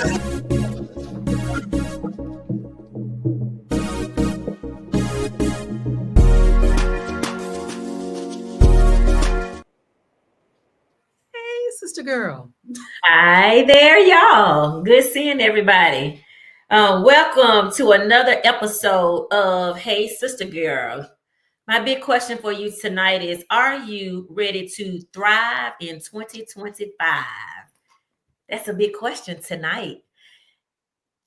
Sister girl. Hi there, y'all. Good seeing everybody. Welcome to another episode of Hey Sister Girl. My big question for you tonight is, are you ready to thrive in 2025? That's a big question tonight.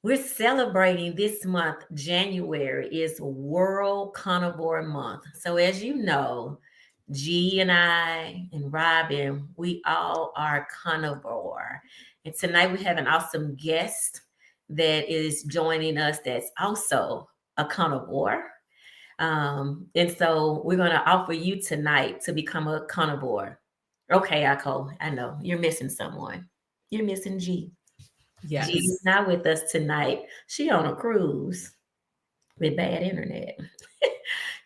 We're celebrating this month. January is World Carnivore Month. So as you know, G and I and Robin, we all are carnivore. And tonight we have an awesome guest that is joining us that's also a carnivore. And so we're going to offer you tonight to become a carnivore. Okay, Akko, I know you're missing someone. You're missing G. Yes. She's not with us tonight. She on a cruise with bad internet.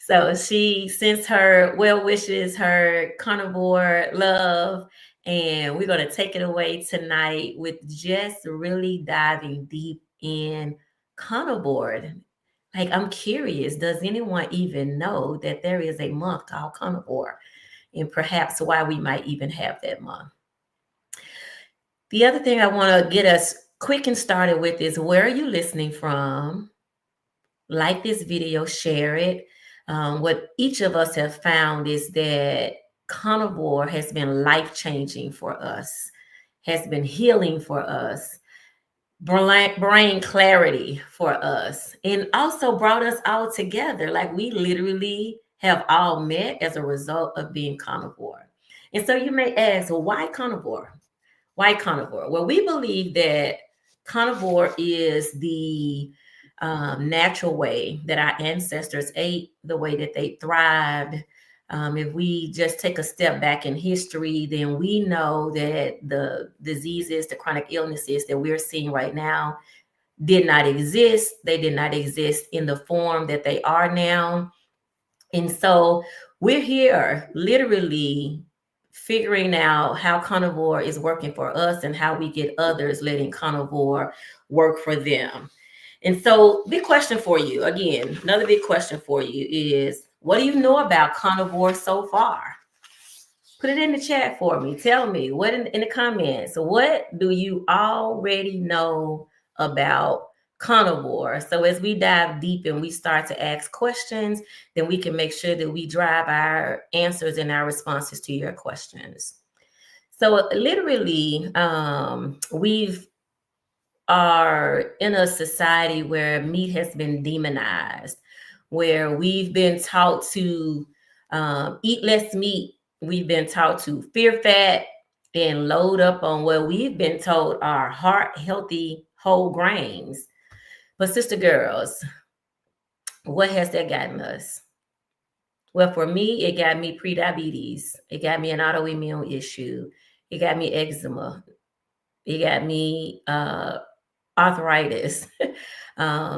So she sends her well wishes, her carnivore love, and we're going to take it away tonight with just really diving deep in carnivore. Like, I'm curious, does anyone even know that there is a month called carnivore, and perhaps why we might even have that month? The other thing I want to get us quick and started with is, where are you listening from? Like this video, share it. What each of us have found is that carnivore has been life-changing for us, has been healing for us, brain clarity for us, and also brought us all together. Like, we literally have all met as a result of being carnivore. And so you may ask, well, why carnivore? Why carnivore? Well, we believe that carnivore is the natural way that our ancestors ate, the way that they thrived. If we just take a step back in history, then we know that the diseases, the chronic illnesses that we're seeing right now did not exist. They did not exist in the form that they are now. And so we're here literally figuring out how carnivore is working for us and how we get others letting carnivore work for them. And so, big question for you again, another big question for you is, what do you know about carnivore so far? Put it in the chat for me. Tell me what in the comments. What do you already know about carnivore? So as we dive deep and we start to ask questions, then we can make sure that we drive our answers and our responses to your questions. So literally, we've are in a society where meat has been demonized, where we've been taught to eat less meat. We've been taught to fear fat and load up on what we've been told are heart healthy whole grains. But sister girls, what has that gotten us? Well, for me, it got me prediabetes. It got me an autoimmune issue. It got me eczema. It got me arthritis,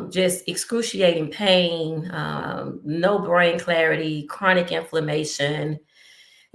just excruciating pain, no brain clarity, chronic inflammation.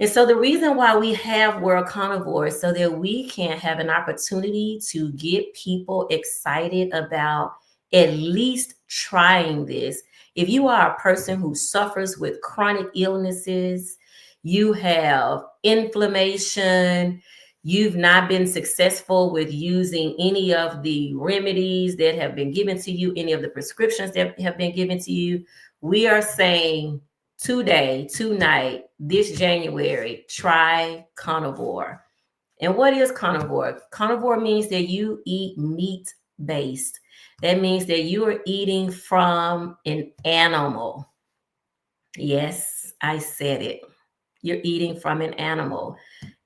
And so the reason why we have World Carnivore is so that we can have an opportunity to get people excited about at least trying this. If you are a person who suffers with chronic illnesses, you have inflammation, you've not been successful with using any of the remedies that have been given to you, any of the prescriptions that have been given to you, we are saying today, tonight, this January, try carnivore. And what is carnivore? Carnivore means that you eat meat-based. That means that you are eating from an animal. Yes, I said it. You're eating from an animal.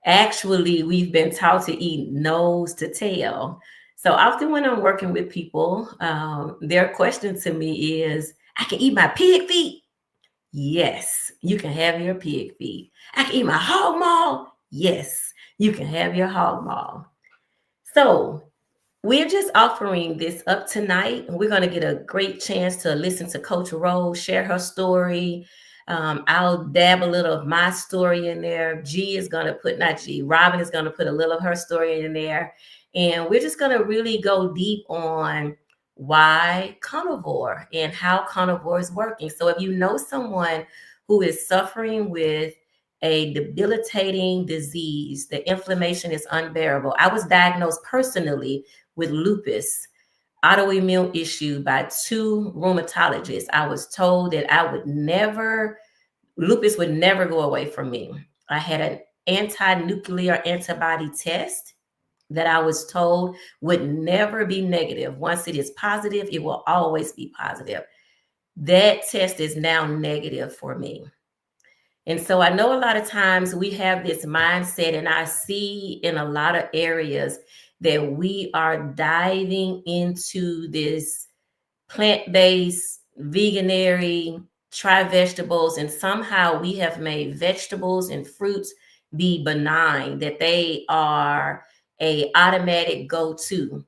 Actually, we've been taught to eat nose to tail. So often when I'm working with people, their question to me is, I can eat my pig feet. Yes, you can have your pig feet. I can eat my hog maw. Yes, you can have your hog maw. So we're just offering this up tonight. We're going to get a great chance to listen to Coach Rose share her story. I'll dab a little of my story in there. G is going to put, not G, Robin is going to put a little of her story in there. And we're just going to really go deep on why carnivore and how carnivore is working. So if you know someone who is suffering with a debilitating disease, the inflammation is unbearable. I was diagnosed personally with lupus, autoimmune issue, by two rheumatologists. I was told that lupus would never go away from me. I had an anti-nuclear antibody test that I was told would never be negative. Once it is positive, it will always be positive. That test is now negative for me. And so I know a lot of times we have this mindset, and I see in a lot of areas that we are diving into this plant-based, veganary, try vegetables, and somehow we have made vegetables and fruits be benign, that they are a automatic go-to.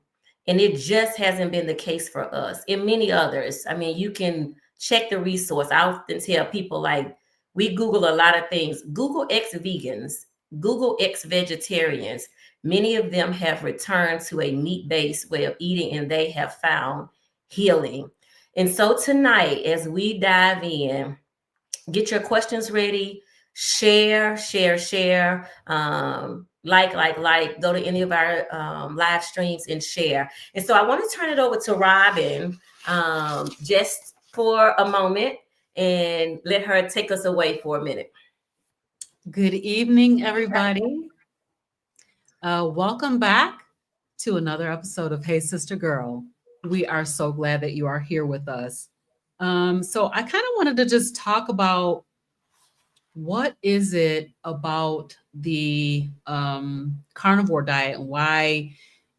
And it just hasn't been the case for us and many others. I mean, you can check the resource. I often tell people, like, we Google a lot of things. Google X vegans, Google X vegetarians. Many of them have returned to a meat-based way of eating, and they have found healing. And so tonight, as we dive in, get your questions ready, share, like, go to any of our live streams and share. And so I want to turn it over to Robin just for a moment and let her take us away for a minute. Good evening, everybody. Welcome back to another episode of Hey Sister Girl. We are so glad that you are here with us. So I kind of wanted to just talk about what is it about the carnivore diet, and why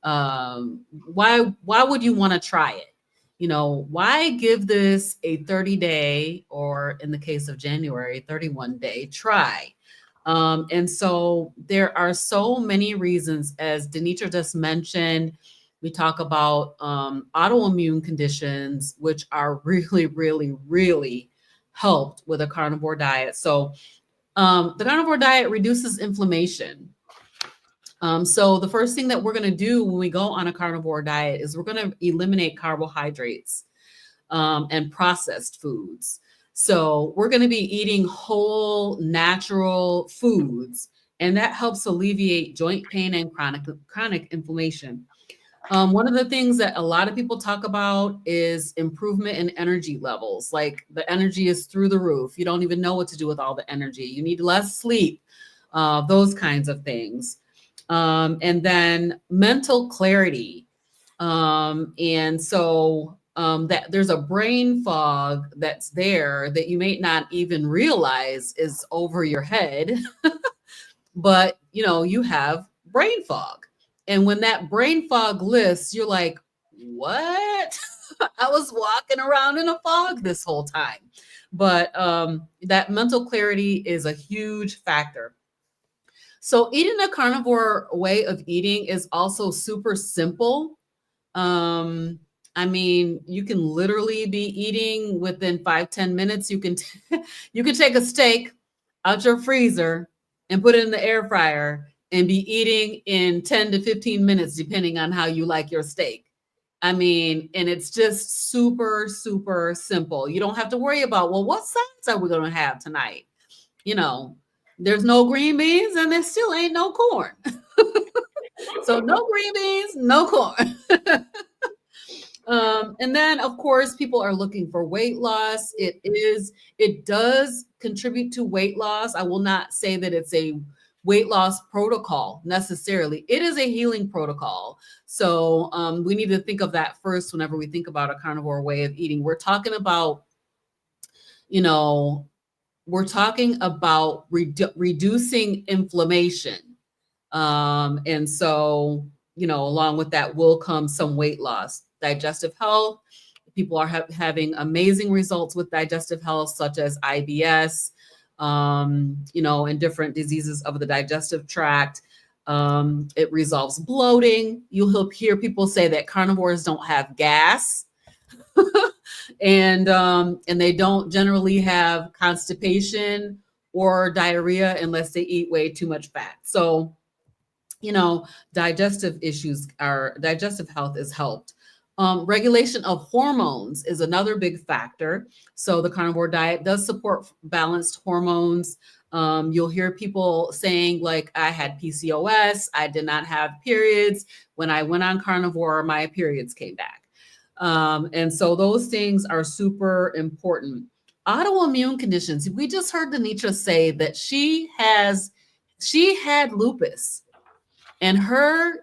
would you want to try it? You know, why give this a 30-day, or in the case of January, 31-day try? And so there are so many reasons, as Denitra just mentioned. We talk about autoimmune conditions, which are really, really, really helped with a carnivore diet. So the carnivore diet reduces inflammation. So the first thing that we're going to do when we go on a carnivore diet is we're going to eliminate carbohydrates and processed foods. So we're going to be eating whole, natural foods, and that helps alleviate joint pain and chronic inflammation. One of the things that a lot of people talk about is improvement in energy levels. Like, the energy is through the roof. You don't even know what to do with all the energy. You need less sleep, those kinds of things. And then mental clarity. And so that there's a brain fog that's there that you may not even realize is over your head, but you have brain fog. And when that brain fog lifts, you're like, what? I was walking around in a fog this whole time. But that mental clarity is a huge factor. So eating a carnivore way of eating is also super simple. I mean, you can literally be eating within 5-10 minutes. You can you can take a steak out your freezer and put it in the air fryer and be eating in 10 to 15 minutes, depending on how you like your steak. I mean, and it's just super, super simple. You don't have to worry about, well, what sides are we going to have tonight? There's no green beans and there still ain't no corn. So no green beans, no corn. And then, of course, people are looking for weight loss. It does contribute to weight loss. I will not say that it's a weight loss protocol necessarily. It is a healing protocol. So we need to think of that first whenever we think about a carnivore way of eating. We're talking about, reducing inflammation. And so, along with that will come some weight loss. Digestive health. People are having amazing results with digestive health, such as IBS, and different diseases of the digestive tract. It resolves bloating. You'll hear people say that carnivores don't have gas. And they don't generally have constipation or diarrhea unless they eat way too much fat. So, you know, digestive health is helped. Regulation of hormones is another big factor. So the carnivore diet does support balanced hormones. You'll hear people saying, like, I had PCOS, I did not have periods. When I went on carnivore, my periods came back. And so those things are super important. Autoimmune conditions. We just heard Denitra say that she had lupus, and her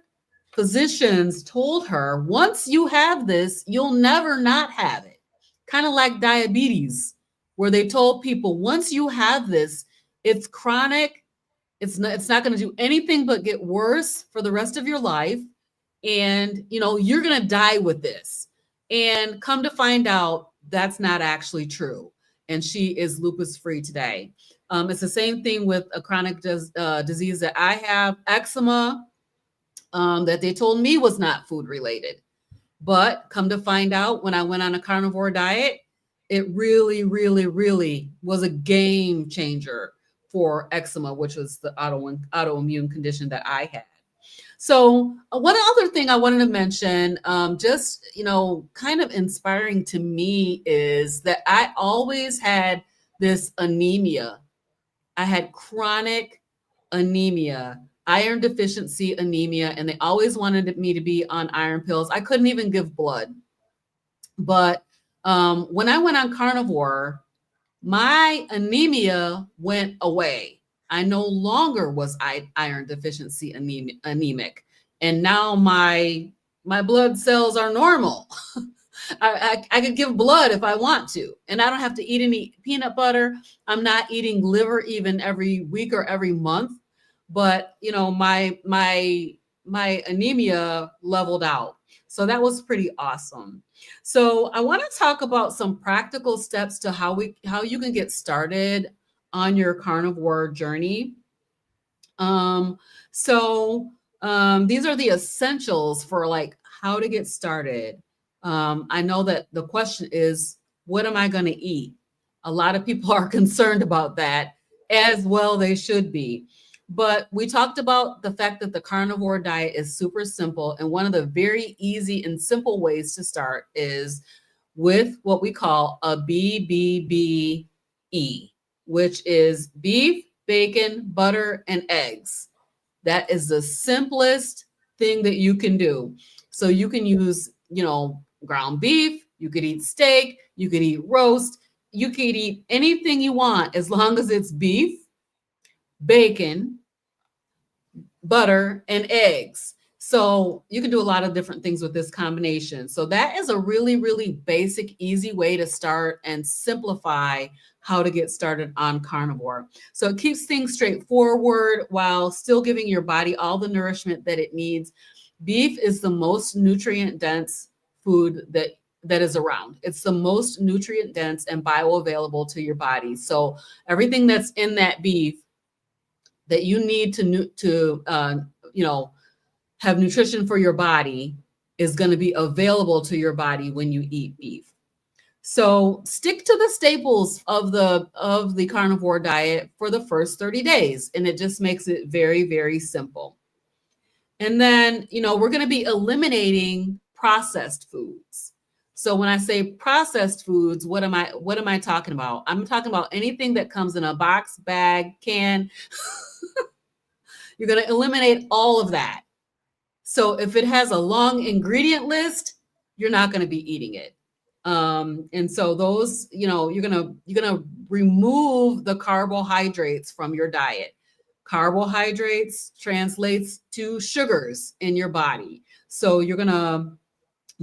physicians told her, once you have this, you'll never not have it. Kind of like diabetes, where they told people, once you have this, it's chronic. It's not going to do anything but get worse for the rest of your life. And, you're going to die with this. And come to find out, that's not actually true. And she is lupus free today. It's the same thing with a chronic disease that I have, eczema, that they told me was not food related. But come to find out, when I went on a carnivore diet, it really, really, really was a game changer for eczema, which was the autoimmune condition that I had. So one other thing I wanted to mention, just, kind of inspiring to me, is that I always had this anemia. I had chronic anemia, iron deficiency anemia, and they always wanted me to be on iron pills. I couldn't even give blood. But when I went on carnivore, my anemia went away. I no longer was iron deficiency anemic. And now my blood cells are normal. I could give blood if I want to, and I don't have to eat any peanut butter. I'm not eating liver even every week or every month, but my anemia leveled out. So that was pretty awesome. So I want to talk about some practical steps to how you can get started on your carnivore journey. These are the essentials for, like, how to get started. I know that the question is, what am I going to eat? A lot of people are concerned about that, as well they should be. But we talked about the fact that the carnivore diet is super simple. And one of the very easy and simple ways to start is with what we call a BBBE, which is beef, bacon, butter, and eggs. That is the simplest thing that you can do. So you can use, ground beef, you could eat steak, you could eat roast, you could eat anything you want as long as it's beef, bacon, butter, and eggs. So you can do a lot of different things with this combination. So that is a really, really basic, easy way to start and simplify how to get started on carnivore. So it keeps things straightforward while still giving your body all the nourishment that it needs. Beef is the most nutrient dense food that is around. It's the most nutrient dense and bioavailable to your body. So everything that's in that beef that you need to have nutrition for your body is going to be available to your body when you eat beef. So stick to the staples of the carnivore diet for the first 30 days, and it just makes it very, very simple. And then, we're going to be eliminating processed foods. So when I say processed foods, what am I talking about? I'm talking about anything that comes in a box, bag, can. You're going to eliminate all of that. So if it has a long ingredient list, you're not going to be eating it. And so those, you're gonna remove the carbohydrates from your diet. Carbohydrates translates to sugars in your body. So you're gonna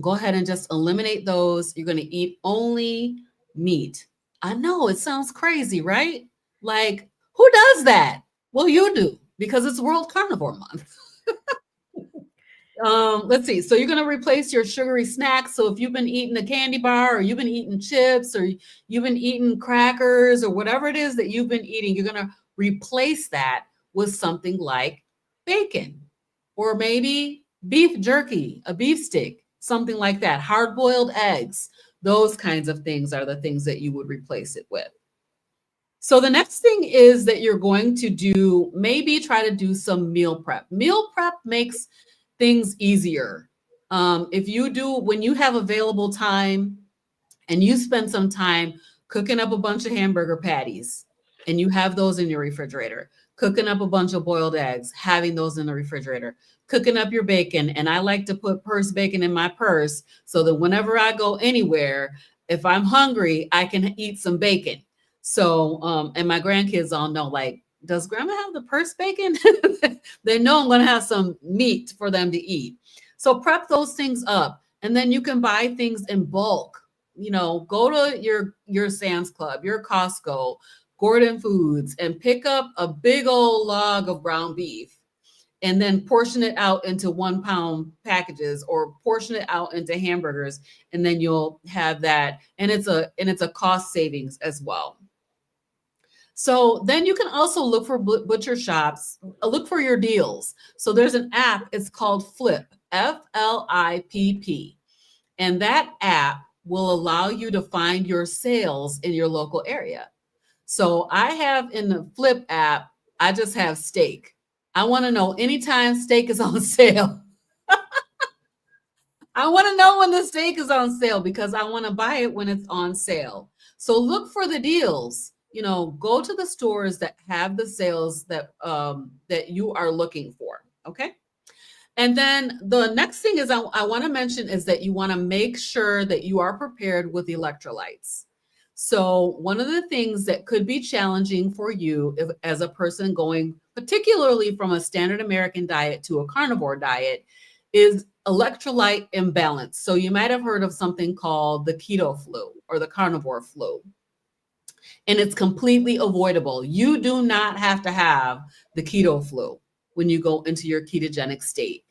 go ahead and just eliminate those. You're gonna eat only meat. I know it sounds crazy, right? Like, who does that? Well, you do, because it's World Carnivore Month. Let's see. So you're going to replace your sugary snacks. So if you've been eating a candy bar, or you've been eating chips, or you've been eating crackers, or whatever it is that you've been eating, you're going to replace that with something like bacon, or maybe beef jerky, a beef stick, something like that. Hard-boiled eggs. Those kinds of things are the things that you would replace it with. So the next thing is that you're going to do, maybe try to do some meal prep. Meal prep makes things easier. If you do, when you have available time and you spend some time cooking up a bunch of hamburger patties and you have those in your refrigerator, cooking up a bunch of boiled eggs, having those in the refrigerator, cooking up your bacon. And I like to put purse bacon in my purse so that whenever I go anywhere, if I'm hungry, I can eat some bacon. So, and my grandkids all know, like, does grandma have the purse bacon? They know I'm going to have some meat for them to eat. So prep those things up, and then you can buy things in bulk. Go to your Sam's Club, your Costco, Gordon Foods, and pick up a big old log of ground beef, and then portion it out into 1 pound packages, or portion it out into hamburgers, and then you'll have that, and it's a cost savings as well. So then you can also look for butcher shops, look for your deals. So there's an app, it's called Flip, FLIPP. And that app will allow you to find your sales in your local area. So I have in the Flip app, I just have steak. I want to know anytime steak is on sale. I want to know when the steak is on sale because I want to buy it when it's on sale. So look for the deals. Go to the stores that have the sales that you are looking for. Okay. And then the next thing is I want to mention is that you want to make sure that you are prepared with electrolytes. So one of the things that could be challenging for you as a person going particularly from a standard American diet to a carnivore diet is electrolyte imbalance. So you might have heard of something called the keto flu or the carnivore flu. And it's completely avoidable. You do not have to have the keto flu when you go into your ketogenic state.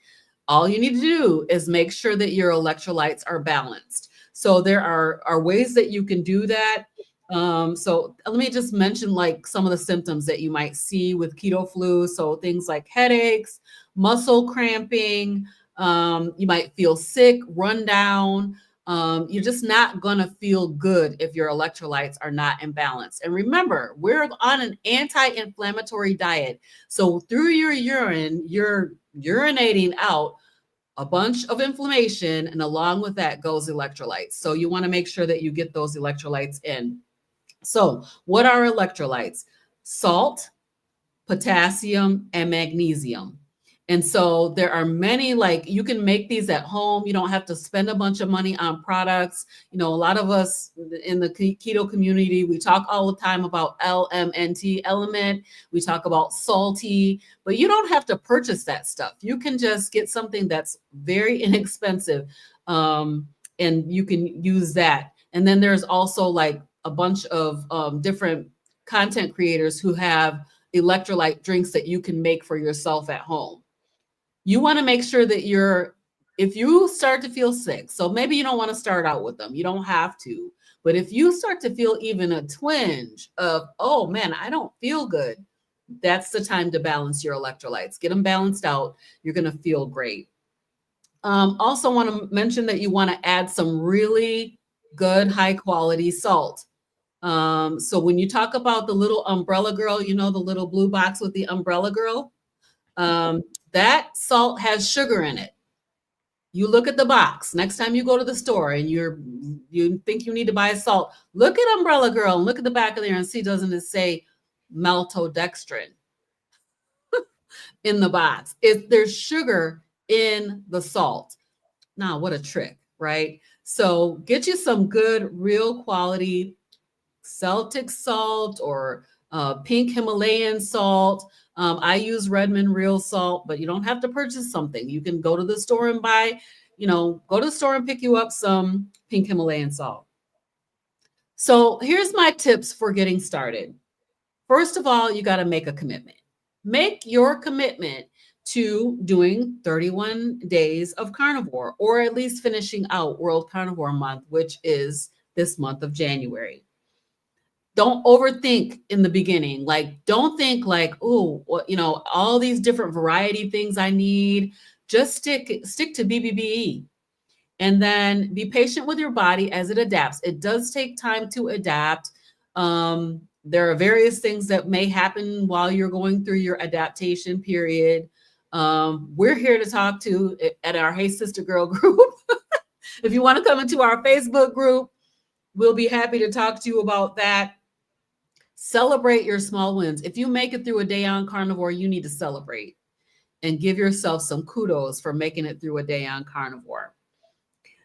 All you need to do is make sure that your electrolytes are balanced. So there are ways that you can do that. So let me just mention like some of the symptoms that you might see with keto flu. So things like headaches, muscle cramping, you might feel sick, run down. You're just not going to feel good if your electrolytes are not in balance. And remember, we're on an anti-inflammatory diet. So through your urine, you're urinating out a bunch of inflammation, and along with that goes electrolytes. So you want to make sure that you get those electrolytes in. So what are electrolytes? Salt, potassium, and magnesium. And so there are many, like you can make these at home. You don't have to spend a bunch of money on products. A lot of us in the keto community, we talk all the time about LMNT, element. We talk about salty, but you don't have to purchase that stuff. You can just get something that's very inexpensive, and you can use that. And then there's also like a bunch of different content creators who have electrolyte drinks that you can make for yourself at home. You want to make sure that if you start to feel sick, so maybe you don't want to start out with them, you don't have to, but if you start to feel even a twinge of, oh man, I don't feel good, that's the time to balance your electrolytes. Get them balanced out. You're going to feel great. Also want to mention that you want to add some really good, high quality salt. So when you talk about the little umbrella girl, the little blue box with the umbrella girl, that salt has sugar in it. You look at the box next time you go to the store and you think you need to buy salt. Look at Umbrella Girl and look at the back of there and see, doesn't it say maltodextrin in the box? There's sugar in the salt. Now, what a trick, right? So get you some good, real quality Celtic salt or pink Himalayan salt. I use Redmond real salt, but you don't have to purchase something. You can go to the store and buy, go to the store and pick you up some pink Himalayan salt. So here's my tips for getting started. First of all, you got to make a commitment. Make your commitment to doing 31 days of carnivore, or at least finishing out World Carnivore Month, which is this month of January. Don't overthink in the beginning. Like, don't think like, oh, all these different variety things I need. Just stick to BBBE. And then be patient with your body as it adapts. It does take time to adapt. There are various things that may happen while you're going through your adaptation period. We're here to talk to at our Hey Sister Girl group. If you want to come into our Facebook group, we'll be happy to talk to you about that. Celebrate your small wins. If you make it through a day on carnivore, you need to celebrate and give yourself some kudos for making it through a day on carnivore.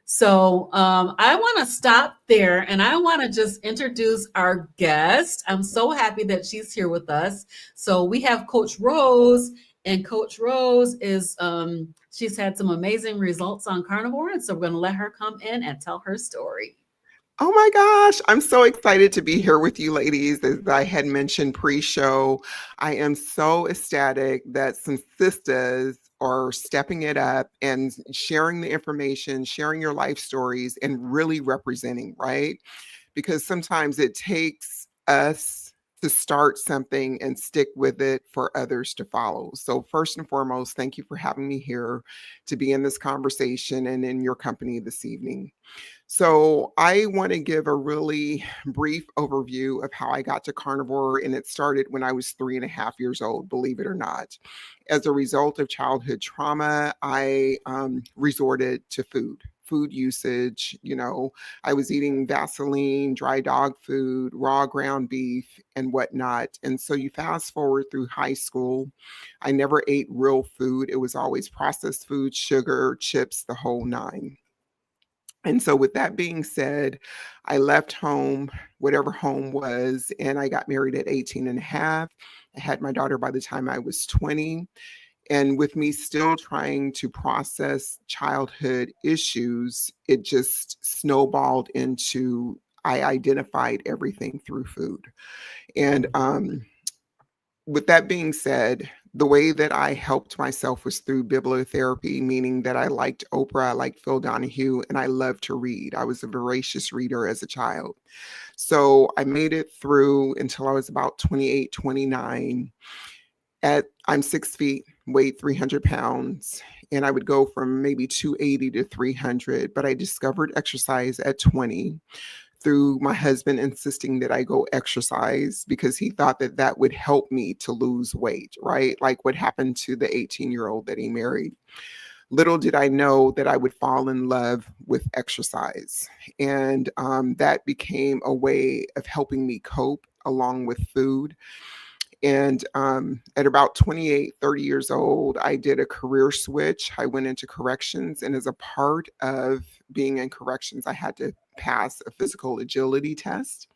So I want to stop there and I want to just introduce our guest. I'm so happy that she's here with us. So we have Coach Rose, and Coach Rose is she's had some amazing results on carnivore, and so we're going to let her come in and tell her story. Oh my gosh, I'm so excited to be here with you ladies. As I had mentioned pre-show, I am so ecstatic that some sisters are stepping it up and sharing the information, sharing your life stories, and really representing, right? Because sometimes it takes us to start something and stick with it for others to follow. So first and foremost, thank you for having me here to be in this conversation and in your company this evening. So I want to give a really brief overview of how I got to carnivore, and it started when I was 3.5 years old, believe it or not. As a result of childhood trauma, I resorted to food usage. I was eating Vaseline, dry dog food, raw ground beef, and whatnot. And so you fast forward through high school, I never ate real food. It was always processed food, sugar, chips, the whole nine. And so, with that being said, I left home, whatever home was, and I got married at 18 and a half. I had my daughter by the time I was 20. And with me still trying to process childhood issues, it just snowballed into I identified everything through food. And with that being said, the way that I helped myself was through bibliotherapy, meaning that I liked Oprah, I liked Phil Donahue, and I loved to read. I was a voracious reader as a child. So I made it through until I was about 28, 29. I'm 6 feet, weighed 300 pounds, and I would go from maybe 280 to 300. But I discovered exercise at 20 through my husband insisting that I go exercise because he thought that that would help me to lose weight, right? Like what happened to the 18-year-old that he married. Little did I know that I would fall in love with exercise. And that became a way of helping me cope along with food. And at about 28, 30 years old, I did a career switch. I went into corrections. And as a part of being in corrections, I had to pass a physical agility test.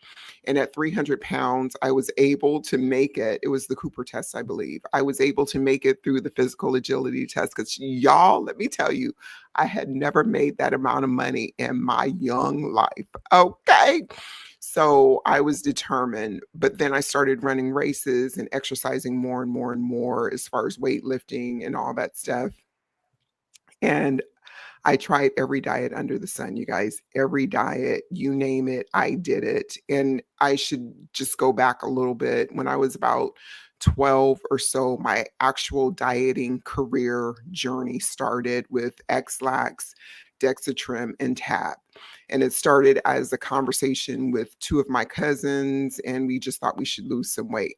And at 300 pounds, I was able to make it. It was the Cooper test, I believe. I was able to make it through the physical agility test because, y'all, let me tell you, I had never made that amount of money in my young life. Okay. So I was determined, but then I started running races and exercising more and more and more as far as weightlifting and all that stuff. And I tried every diet under the sun, you guys. Every diet, you name it, I did it. And I should just go back a little bit. When I was about 12 or so, my actual dieting career journey started with X-Lax, Dexatrim, and TAP. And it started as a conversation with two of my cousins, and we just thought we should lose some weight.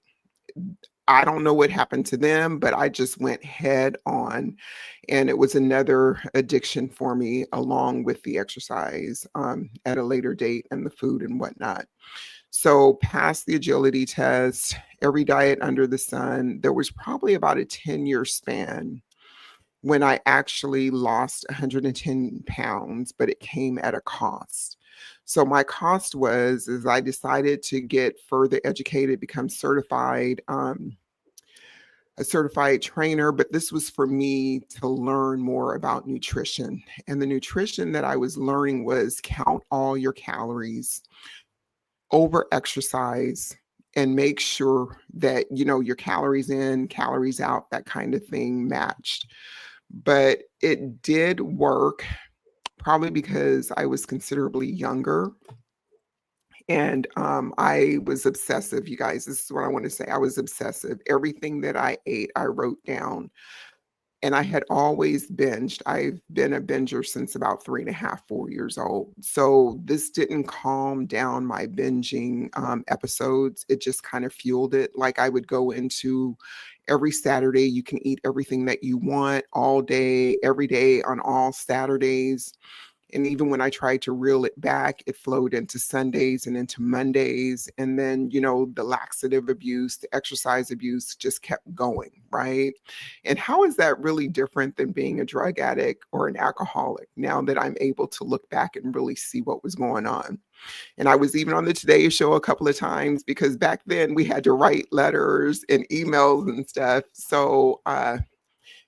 I don't know what happened to them, but I just went head on. And it was another addiction for me, along with the exercise at a later date and the food and whatnot. So, past the agility test, every diet under the sun, there was probably about a 10-year span when I actually lost 110 pounds, but it came at a cost. So my cost was is I decided to get further educated, become certified, a certified trainer, but this was for me to learn more about nutrition. And the nutrition that I was learning was count all your calories, over exercise, and make sure that your calories in, calories out, that kind of thing matched. But it did work, probably because I was considerably younger. And I was obsessive, you guys. This is what I want to say. I was obsessive. Everything that I ate, I wrote down. And I had always binged. I've been a binger since about 3.5, 4 years old. So this didn't calm down my binging episodes. It just kind of fueled it. Like I would go into every Saturday, you can eat everything that you want all day, every day on all Saturdays. And even when I tried to reel it back, it flowed into Sundays and into Mondays. And then, the laxative abuse, the exercise abuse just kept going, right? And how is that really different than being a drug addict or an alcoholic now that I'm able to look back and really see what was going on? And I was even on the Today Show a couple of times because back then we had to write letters and emails and stuff. So,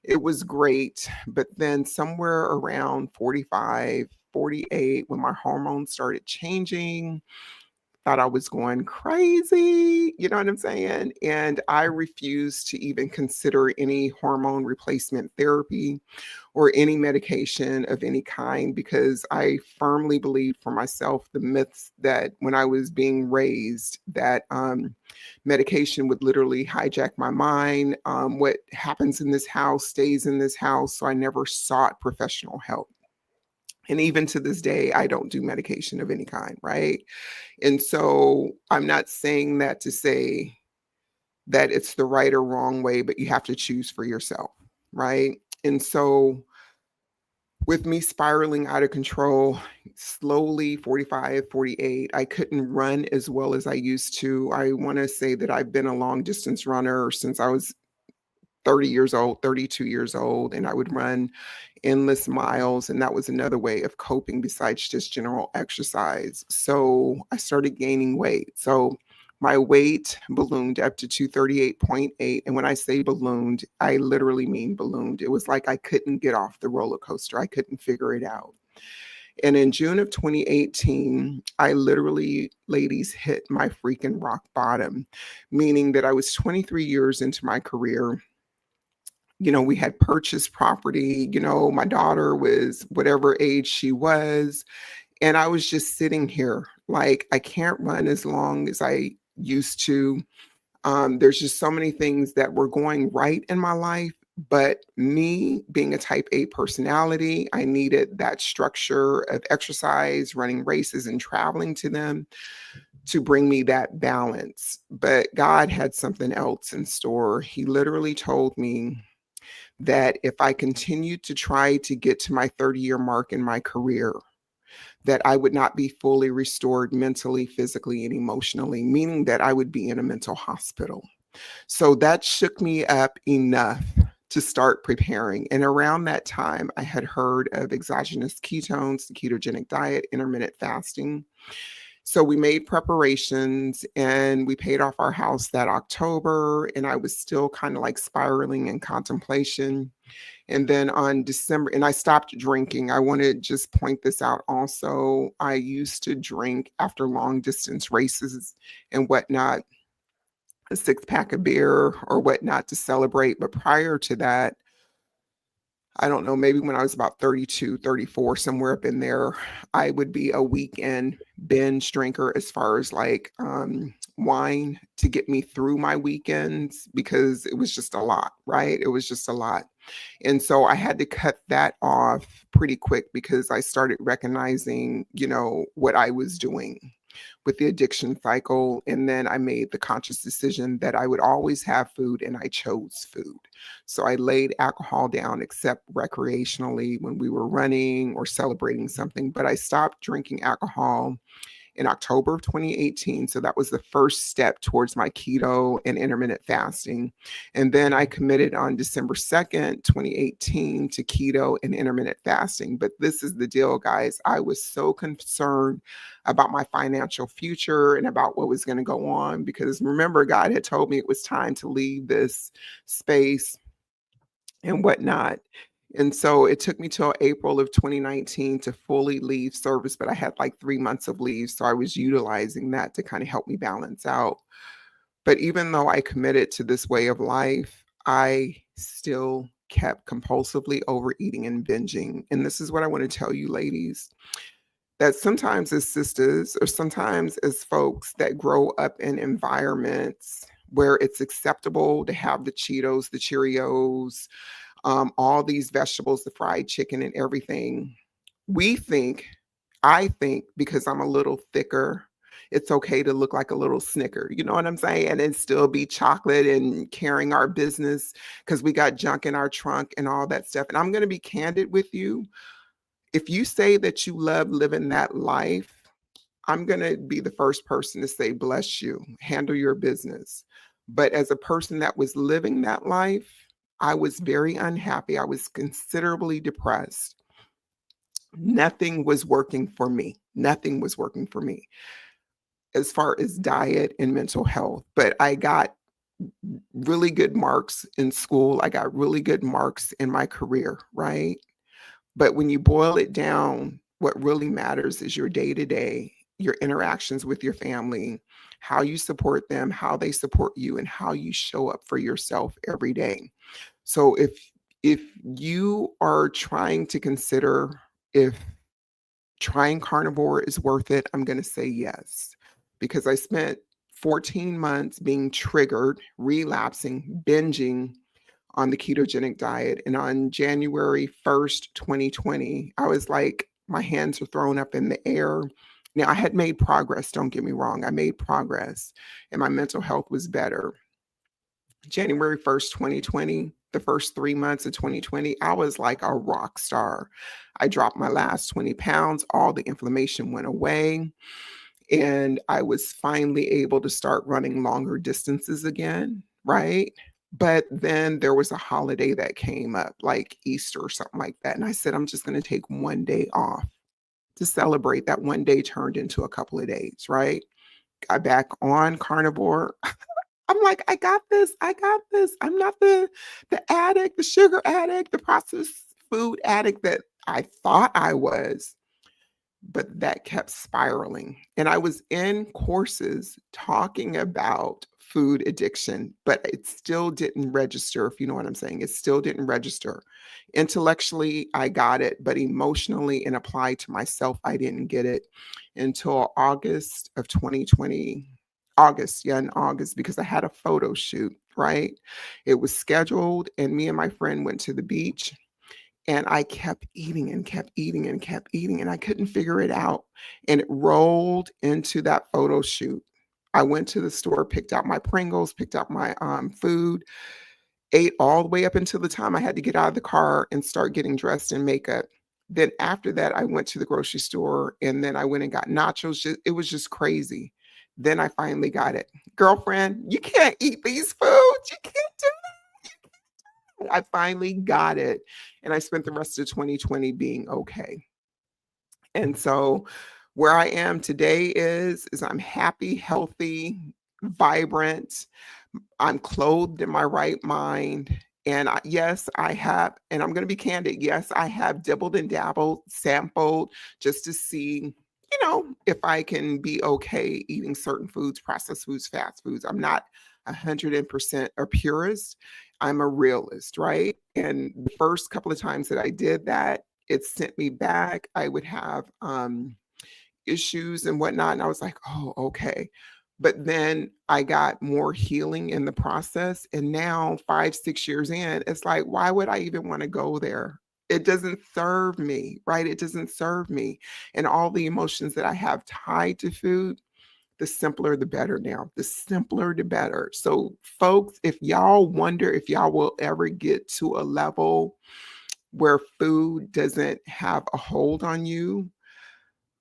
it was great. But then somewhere around 45, 48, when my hormones started changing, thought I was going crazy. You know what I'm saying? And I refused to even consider any hormone replacement therapy or any medication of any kind because I firmly believe for myself the myths that when I was being raised that medication would literally hijack my mind. What happens in this house stays in this house. So I never sought professional help. And even to this day, I don't do medication of any kind, right? And so I'm not saying that to say that it's the right or wrong way, but you have to choose for yourself, right? And so with me spiraling out of control, slowly 45, 48, I couldn't run as well as I used to. I want to say that I've been a long distance runner since I was 30 years old, 32 years old, and I would run endless miles. And that was another way of coping besides just general exercise. So I started gaining weight. So my weight ballooned up to 238.8. And when I say ballooned, I literally mean ballooned. It was like I couldn't get off the roller coaster. I couldn't figure it out. And in June of 2018, I literally, ladies, hit my freaking rock bottom, meaning that I was 23 years into my career. We had purchased property. My daughter was whatever age she was. And I was just sitting here like, I can't run as long as I used to. There's just so many things that were going right in my life. But me being a type A personality, I needed that structure of exercise, running races, and traveling to them to bring me that balance. But God had something else in store. He literally told me that if I continued to try to get to my 30-year mark in my career, that I would not be fully restored mentally, physically, and emotionally, meaning that I would be in a mental hospital. So that shook me up enough to start preparing. And around that time, I had heard of exogenous ketones, the ketogenic diet, intermittent fasting. So we made preparations and we paid off our house that October. And I was still kind of like spiraling in contemplation. And then on December, and I stopped drinking. I want to just point this out also. I used to drink after long distance races and whatnot, a 6-pack of beer or whatnot to celebrate. But prior to that, I don't know, maybe when I was about 32, 34, somewhere up in there, I would be a weekend binge drinker as far as like wine to get me through my weekends because it was just a lot, right? It was just a lot. And so I had to cut that off pretty quick because I started recognizing, what I was doing with the addiction cycle. And then I made the conscious decision that I would always have food and I chose food. So I laid alcohol down except recreationally when we were running or celebrating something, but I stopped drinking alcohol in October of 2018. So that was the first step towards my keto and intermittent fasting. And then I committed on December 2nd, 2018 to keto and intermittent fasting. But this is the deal, guys. I was so concerned about my financial future and about what was going to go on because remember, God had told me it was time to leave this space and whatnot. And so it took me till April of 2019 to fully leave service, but I had like 3 months of leave. So I was utilizing that to kind of help me balance out. But even though I committed to this way of life, I still kept compulsively overeating and binging. And this is what I want to tell you, ladies, that sometimes as sisters or sometimes as folks that grow up in environments where it's acceptable to have the Cheetos, the Cheerios, all these vegetables, the fried chicken and everything. We think, I think, because I'm a little thicker, it's okay to look like a little snicker. You know what I'm saying? And then still be chocolate and carrying our business because we got junk in our trunk and all that stuff. And I'm going to be candid with you. If you say that you love living that life, I'm going to be the first person to say, bless you, handle your business. But as a person that was living that life, I was very unhappy. I was considerably depressed. Nothing was working for me. Nothing was working for me as far as diet and mental health. But I got really good marks in school. I got really good marks in my career, right? But when you boil it down, what really matters is your day to day, your interactions with your family, how you support them, how they support you, and how you show up for yourself every day. So if you are trying to consider if trying carnivore is worth it, I'm going to say yes, because I spent 14 months being triggered, relapsing, binging on the ketogenic diet. And on January 1st, 2020, I was like, my hands were thrown up in the air. Now, I had made progress, don't get me wrong. I made progress and my mental health was better. January 1st, 2020, the first 3 months of 2020, I was like a rock star. I dropped my last 20 pounds, all the inflammation went away, and I was finally able to start running longer distances again, right? But then there was a holiday that came up, like Easter or something like that. And I said, I'm just going to take one day off to celebrate. That one day turned into a couple of days, right? Got back on carnivore. I'm like, I got this. I got this. I'm not the addict, the sugar addict, the processed food addict that I thought I was, but that kept spiraling. And I was in courses talking about food addiction, but it still didn't register, if you know what I'm saying. It still didn't register. Intellectually, I got it, but emotionally and applied to myself, I didn't get it until August of 2020. August, yeah, in August, because I had a photo shoot, right? It was scheduled, and me and my friend went to the beach, and I kept eating and kept eating and kept eating, and I couldn't figure it out. And it rolled into that photo shoot. I went to the store, picked out my Pringles, picked out my food, ate all the way up until the time I had to get out of the car and start getting dressed in makeup. Then after that, I went to the grocery store, and then I went and got nachos. It was just crazy. Then I finally got it. Girlfriend, you can't eat these foods. You can't do it. I finally got it. And I spent the rest of 2020 being okay. And so where I am today is I'm happy, healthy, vibrant. I'm clothed in my right mind. And yes, I have, and I'm going to be candid. Yes, I have dibbled and dabbled, sampled just to see, if I can be okay eating certain foods, processed foods, fast foods. I'm not 100% a purist. I'm a realist, right? And the first couple of times that I did that, it sent me back. I would have issues and whatnot. And I was like, oh, okay. But then I got more healing in the process. And now, 5, 6 years in, it's like, why would I even want to go there? It doesn't serve me, right? It doesn't serve me. And all the emotions that I have tied to food, the simpler the better now. The simpler the better. So, folks, if y'all wonder if y'all will ever get to a level where food doesn't have a hold on you,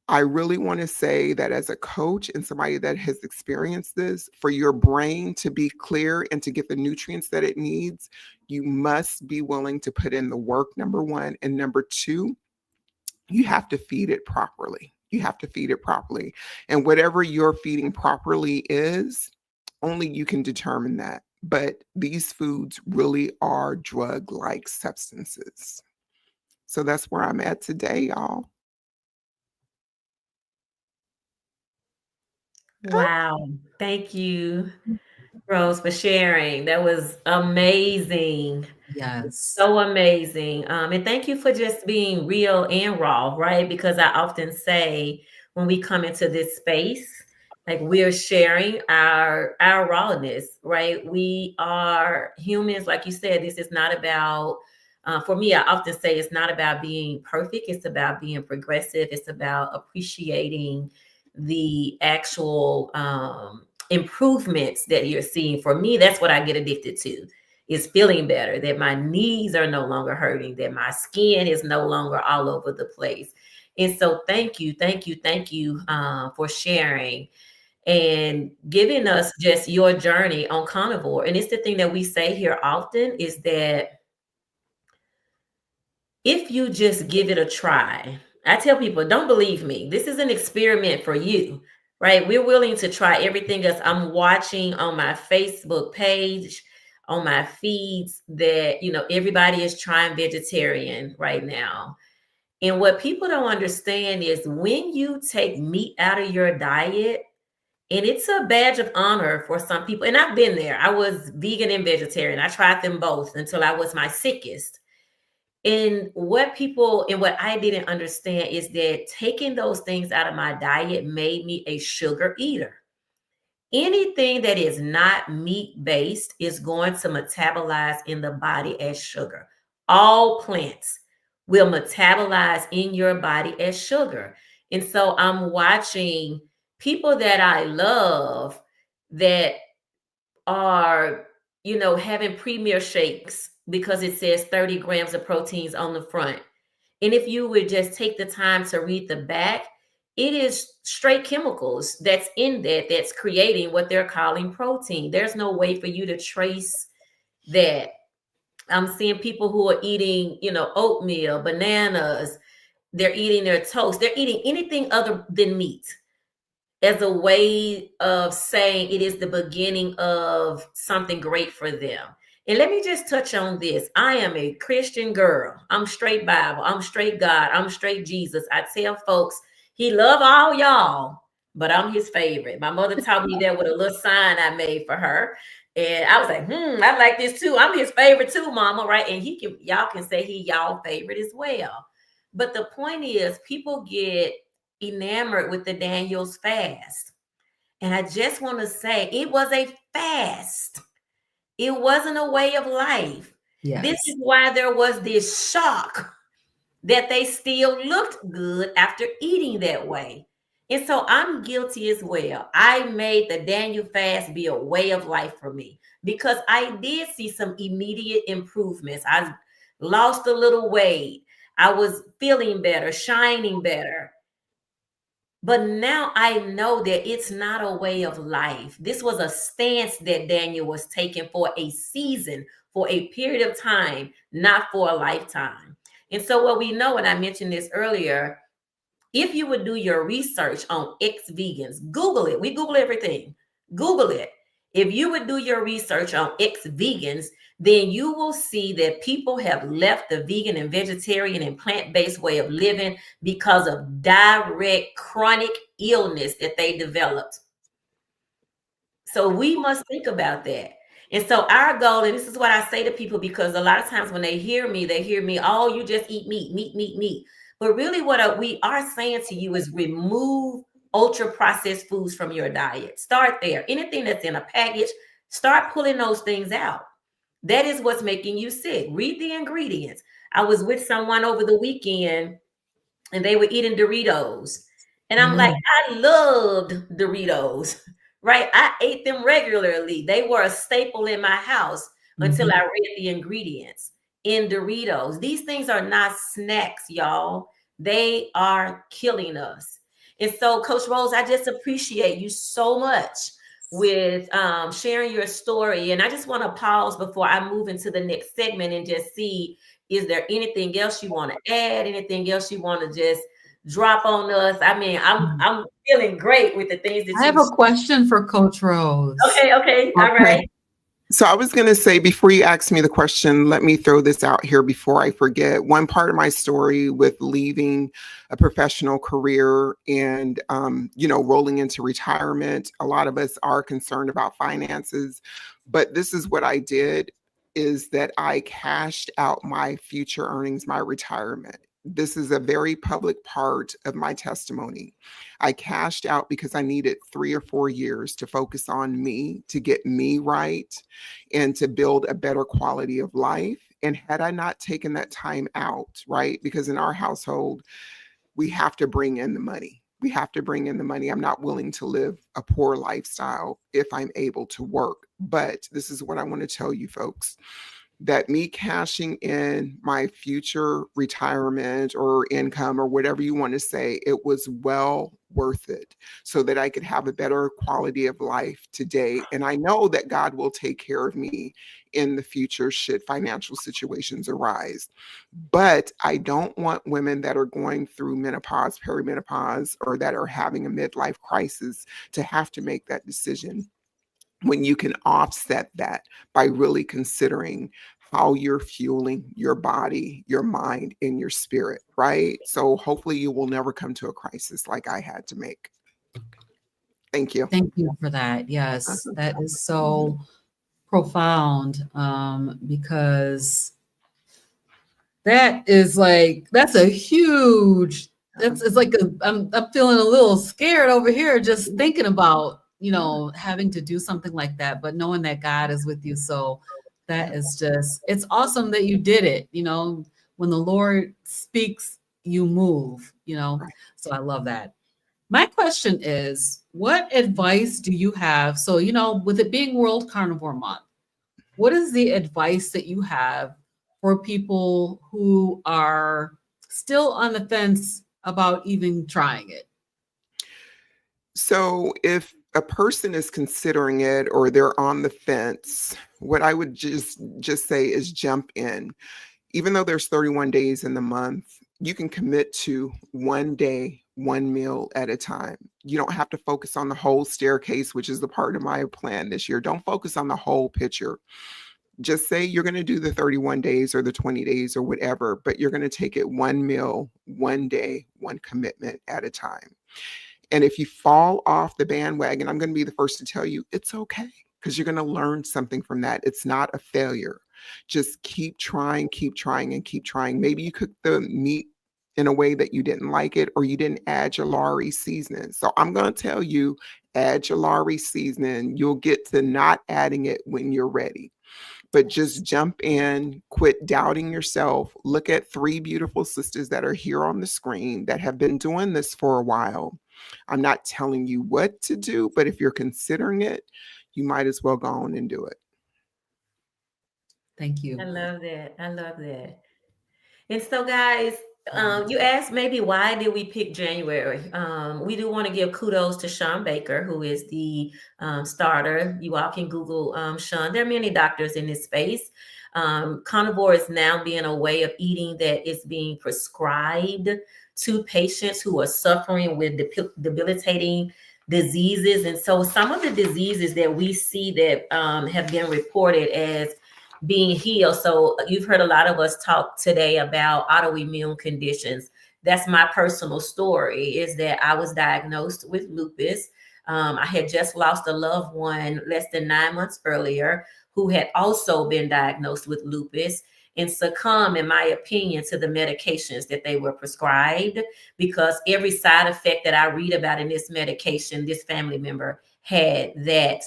I really want to say that as a coach and somebody that has experienced this, for your brain to be clear and to get the nutrients that it needs, you must be willing to put in the work, number one. And number two, you have to feed it properly. You have to feed it properly. And whatever your feeding properly is, only you can determine that. But these foods really are drug-like substances. So that's where I'm at today, y'all. Wow. Thank you, Rose, for sharing. That was amazing. Yes. So amazing. And thank you for just being real and raw, right? Because I often say when we come into this space, like we're sharing our rawness, right? We are humans, like you said, this is not about For me, I often say it's not about being perfect. It's about being progressive. It's about appreciating the actual improvements that you're seeing. For me, that's what I get addicted to, is feeling better, that my knees are no longer hurting, that my skin is no longer all over the place. And so thank you for sharing and giving us just your journey on carnivore. And it's the thing that we say here often, is that if you just give it a try, I tell people, don't believe me. This is an experiment for you, right? We're willing to try everything else. I'm watching on my Facebook page, on my feeds, that, everybody is trying vegetarian right now. And what people don't understand is when you take meat out of your diet, and it's a badge of honor for some people. And I've been there. I was vegan and vegetarian. I tried them both until I was my sickest. And what I didn't understand is that taking those things out of my diet made me a sugar eater. Anything that is not meat based is going to metabolize in the body as sugar. All plants will metabolize in your body as sugar. And so I'm watching people that I love that are, having premier shakes because it says 30 grams of proteins on the front. And if you would just take the time to read the back, it is straight chemicals that's in that's creating what they're calling protein. There's no way for you to trace that. I'm seeing people who are eating, oatmeal, bananas, they're eating their toast, they're eating anything other than meat, as a way of saying it is the beginning of something great for them. And let me just touch on this. I am a Christian girl. I'm straight Bible. I'm straight God. I'm straight Jesus. I tell folks, he love all y'all, but I'm his favorite. My mother taught me that with a little sign I made for her. And I was like, I like this too. I'm his favorite too, mama, right? And y'all can say he y'all favorite as well. But the point is, people get enamored with the Daniel's fast. And I just want to say, it was a fast. It wasn't a way of life. Yes. This is why there was this shock that they still looked good after eating that way. And so I'm guilty as well. I made the Daniel fast be a way of life for me because I did see some immediate improvements. I lost a little weight. I was feeling better, shining better. But now I know that it's not a way of life. This was a stance that Daniel was taking for a season, for a period of time, not for a lifetime. And so what we know, and I mentioned this earlier, if you would do your research on ex-vegans, Google it. We Google everything. Google it. If you would do your research on ex-vegans, then you will see that people have left the vegan and vegetarian and plant-based way of living because of direct chronic illness that they developed. So we must think about that. And so our goal, and this is what I say to people, because a lot of times when they hear me, oh, you just eat meat. But really what we are saying to you is remove ultra processed foods from your diet. Start there. Anything that's in a package, start pulling those things out. That is what's making you sick. Read the ingredients. I was with someone over the weekend and they were eating Doritos. And I'm like, I loved Doritos, right? I ate them regularly. They were a staple in my house until I read the ingredients in Doritos. These things are not snacks, y'all. They are killing us. And so, Coach Rose, I just appreciate you so much with sharing your story. And I just want to pause before I move into the next segment and just see, is there anything else you want to add? Anything else you want to just drop on us? I mean, I'm feeling great with the things that I have a question for Coach Rose. Okay. All right. So I was going to say, before you ask me the question, let me throw this out here before I forget. One part of my story with leaving a professional career and, rolling into retirement, a lot of us are concerned about finances, but this is what I did, is that I cashed out my future earnings, my retirement. This is a very public part of my testimony. I cashed out because I needed 3 or 4 years to focus on me, to get me right, and to build a better quality of life. And had I not taken that time out, right? Because in our household, we have to bring in the money. We have to bring in the money. I'm not willing to live a poor lifestyle if I'm able to work. But this is what I want to tell you, folks, that me cashing in my future retirement or income or whatever you want to say, it was well worth it so that I could have a better quality of life today. And I know that God will take care of me in the future should financial situations arise. But I don't want women that are going through menopause, perimenopause, or that are having a midlife crisis to have to make that decision when you can offset that by really considering how you're fueling your body, your mind, and your spirit, right? So hopefully you will never come to a crisis like I had to make. Thank you. Thank you for that. Yes, that is so profound, because that is like, that's a huge, it's like I'm feeling a little scared over here just thinking about, having to do something like that, but knowing that God is with you. So that is just, it's awesome that you did it. When the Lord speaks, you move, so I love that. My question is, what advice do you have? So, with it being World Carnivore Month, what is the advice that you have for people who are still on the fence about even trying it? So if a person is considering it or they're on the fence, what I would just say is jump in. Even though there's 31 days in the month, you can commit to one day, one meal at a time. You don't have to focus on the whole staircase, which is the part of my plan this year. Don't focus on the whole picture. Just say you're going to do the 31 days or the 20 days or whatever, but you're going to take it one meal, one day, one commitment at a time. And if you fall off the bandwagon, I'm going to be the first to tell you it's okay, because you're going to learn something from that. It's not a failure. Just keep trying, and keep trying. Maybe you cook the meat in a way that you didn't like it, or you didn't add your Lowry seasoning. So I'm going to tell you, add your Lowry seasoning. You'll get to not adding it when you're ready. But just jump in, quit doubting yourself. Look at three beautiful sisters that are here on the screen that have been doing this for a while. I'm not telling you what to do, but if you're considering it, you might as well go on and do it. Thank you. I love that. I love that. And so, guys, you asked maybe why did we pick January? We do want to give kudos to Sean Baker, who is the starter. You all can Google Sean. There are many doctors in this space. Carnivore is now being a way of eating that is being prescribed to patients who are suffering with debilitating diseases. And so some of the diseases that we see that have been reported as being healed. So you've heard a lot of us talk today about autoimmune conditions. That's my personal story, is that I was diagnosed with lupus. I had just lost a loved one less than 9 months earlier who had also been diagnosed with lupus and succumb, in my opinion, to the medications that they were prescribed, because every side effect that I read about in this medication, this family member had that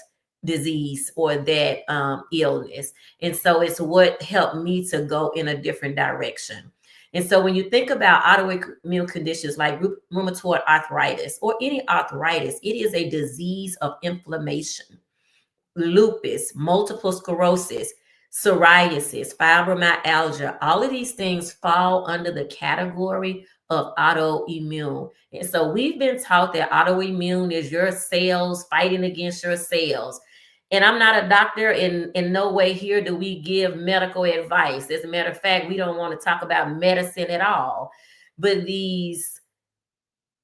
disease or that illness. And so it's what helped me to go in a different direction. And so when you think about autoimmune conditions like rheumatoid arthritis or any arthritis, it is a disease of inflammation. Lupus, multiple sclerosis, psoriasis, fibromyalgia, all of these things fall under the category of autoimmune. And so we've been taught that autoimmune is your cells fighting against your cells. And I'm not a doctor. In no way here do we give medical advice. As a matter of fact, we don't want to talk about medicine at all. But these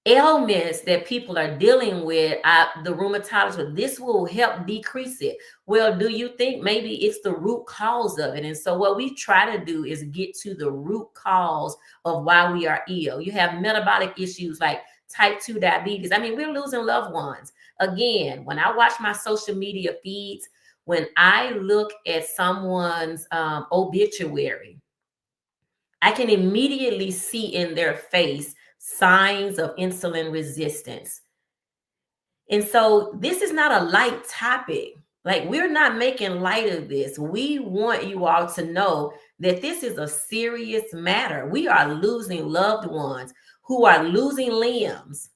ailments that people are dealing with, the rheumatologist, this will help decrease it. Well, do you think maybe it's the root cause of it? And so what we try to do is get to the root cause of why we are ill. You have metabolic issues like type 2 diabetes. I mean, we're losing loved ones. Again, when I watch my social media feeds, when I look at someone's obituary, I can immediately see in their face signs of insulin resistance. And so this is not a light topic. Like, we're not making light of this. We want you all to know that this is a serious matter. We are losing loved ones who are losing limbs.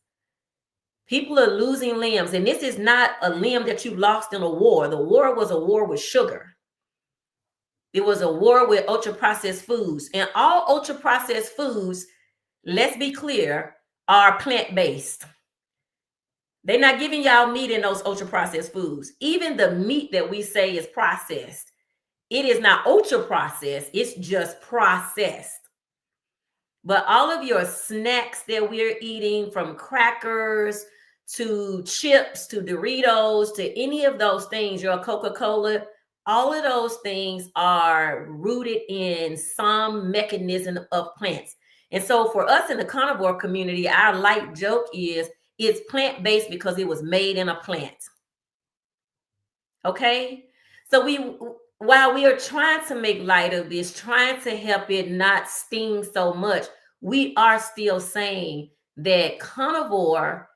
People are losing limbs, and this is not a limb that you lost in a war. The war was a war with sugar. It was a war with ultra-processed foods. And all ultra-processed foods, let's be clear, are plant-based. They're not giving y'all meat in those ultra-processed foods. Even the meat that we say is processed, it is not ultra-processed, it's just processed. But all of your snacks that we're eating, from crackers to chips to Doritos to any of those things, your Coca-Cola, all of those things are rooted in some mechanism of plants. And so for us in the carnivore community, our light joke is it's plant-based because it was made in a plant. Okay? So while we are trying to make light of this, trying to help it not sting so much, we are still saying that carnivore,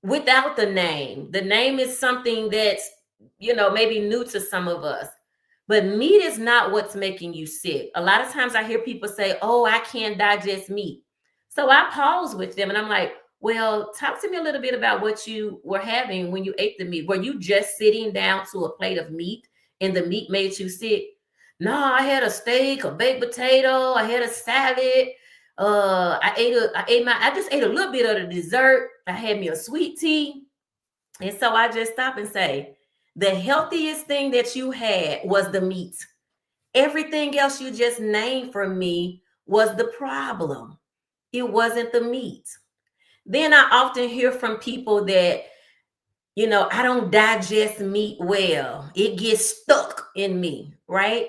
without the name is something that's, maybe new to some of us, but meat is not what's making you sick. A lot of times I hear people say, oh, I can't digest meat. So I pause with them and I'm like, well, talk to me a little bit about what you were having when you ate the meat. Were you just sitting down to a plate of meat and the meat made you sick? No, I had a steak, a baked potato, I had a salad. I just ate a little bit of the dessert. I had me a sweet tea. And so I just stop and say, the healthiest thing that you had was the meat. Everything else you just named for me was the problem. It wasn't the meat. Then I often hear from people that, I don't digest meat well. It gets stuck in me, right?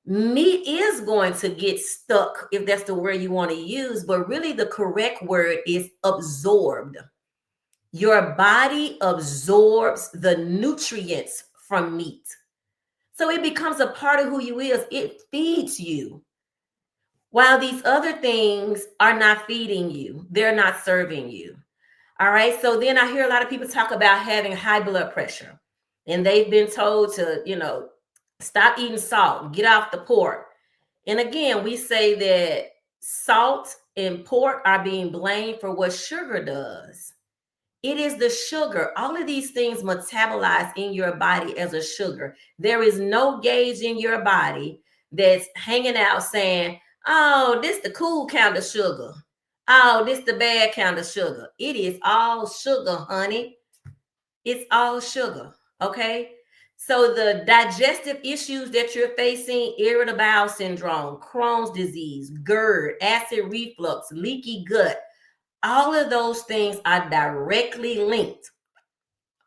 Meat is going to get stuck, if that's the word you want to use, but really the correct word is absorbed. Your body absorbs the nutrients from meat. So it becomes a part of who you is. It feeds you. While these other things are not feeding you, they're not serving you. All right. So then I hear a lot of people talk about having high blood pressure, and they've been told to, stop eating salt, get off the pork. And again, we say that salt and pork are being blamed for what sugar does. It is the sugar. All of these things metabolize in your body as a sugar. There is no gauge in your body that's hanging out saying, oh, this the cool kind of sugar. Oh, this the bad kind of sugar. It is all sugar, honey. It's all sugar, okay? So the digestive issues that you're facing, irritable bowel syndrome, Crohn's disease, GERD, acid reflux, leaky gut, all of those things are directly linked.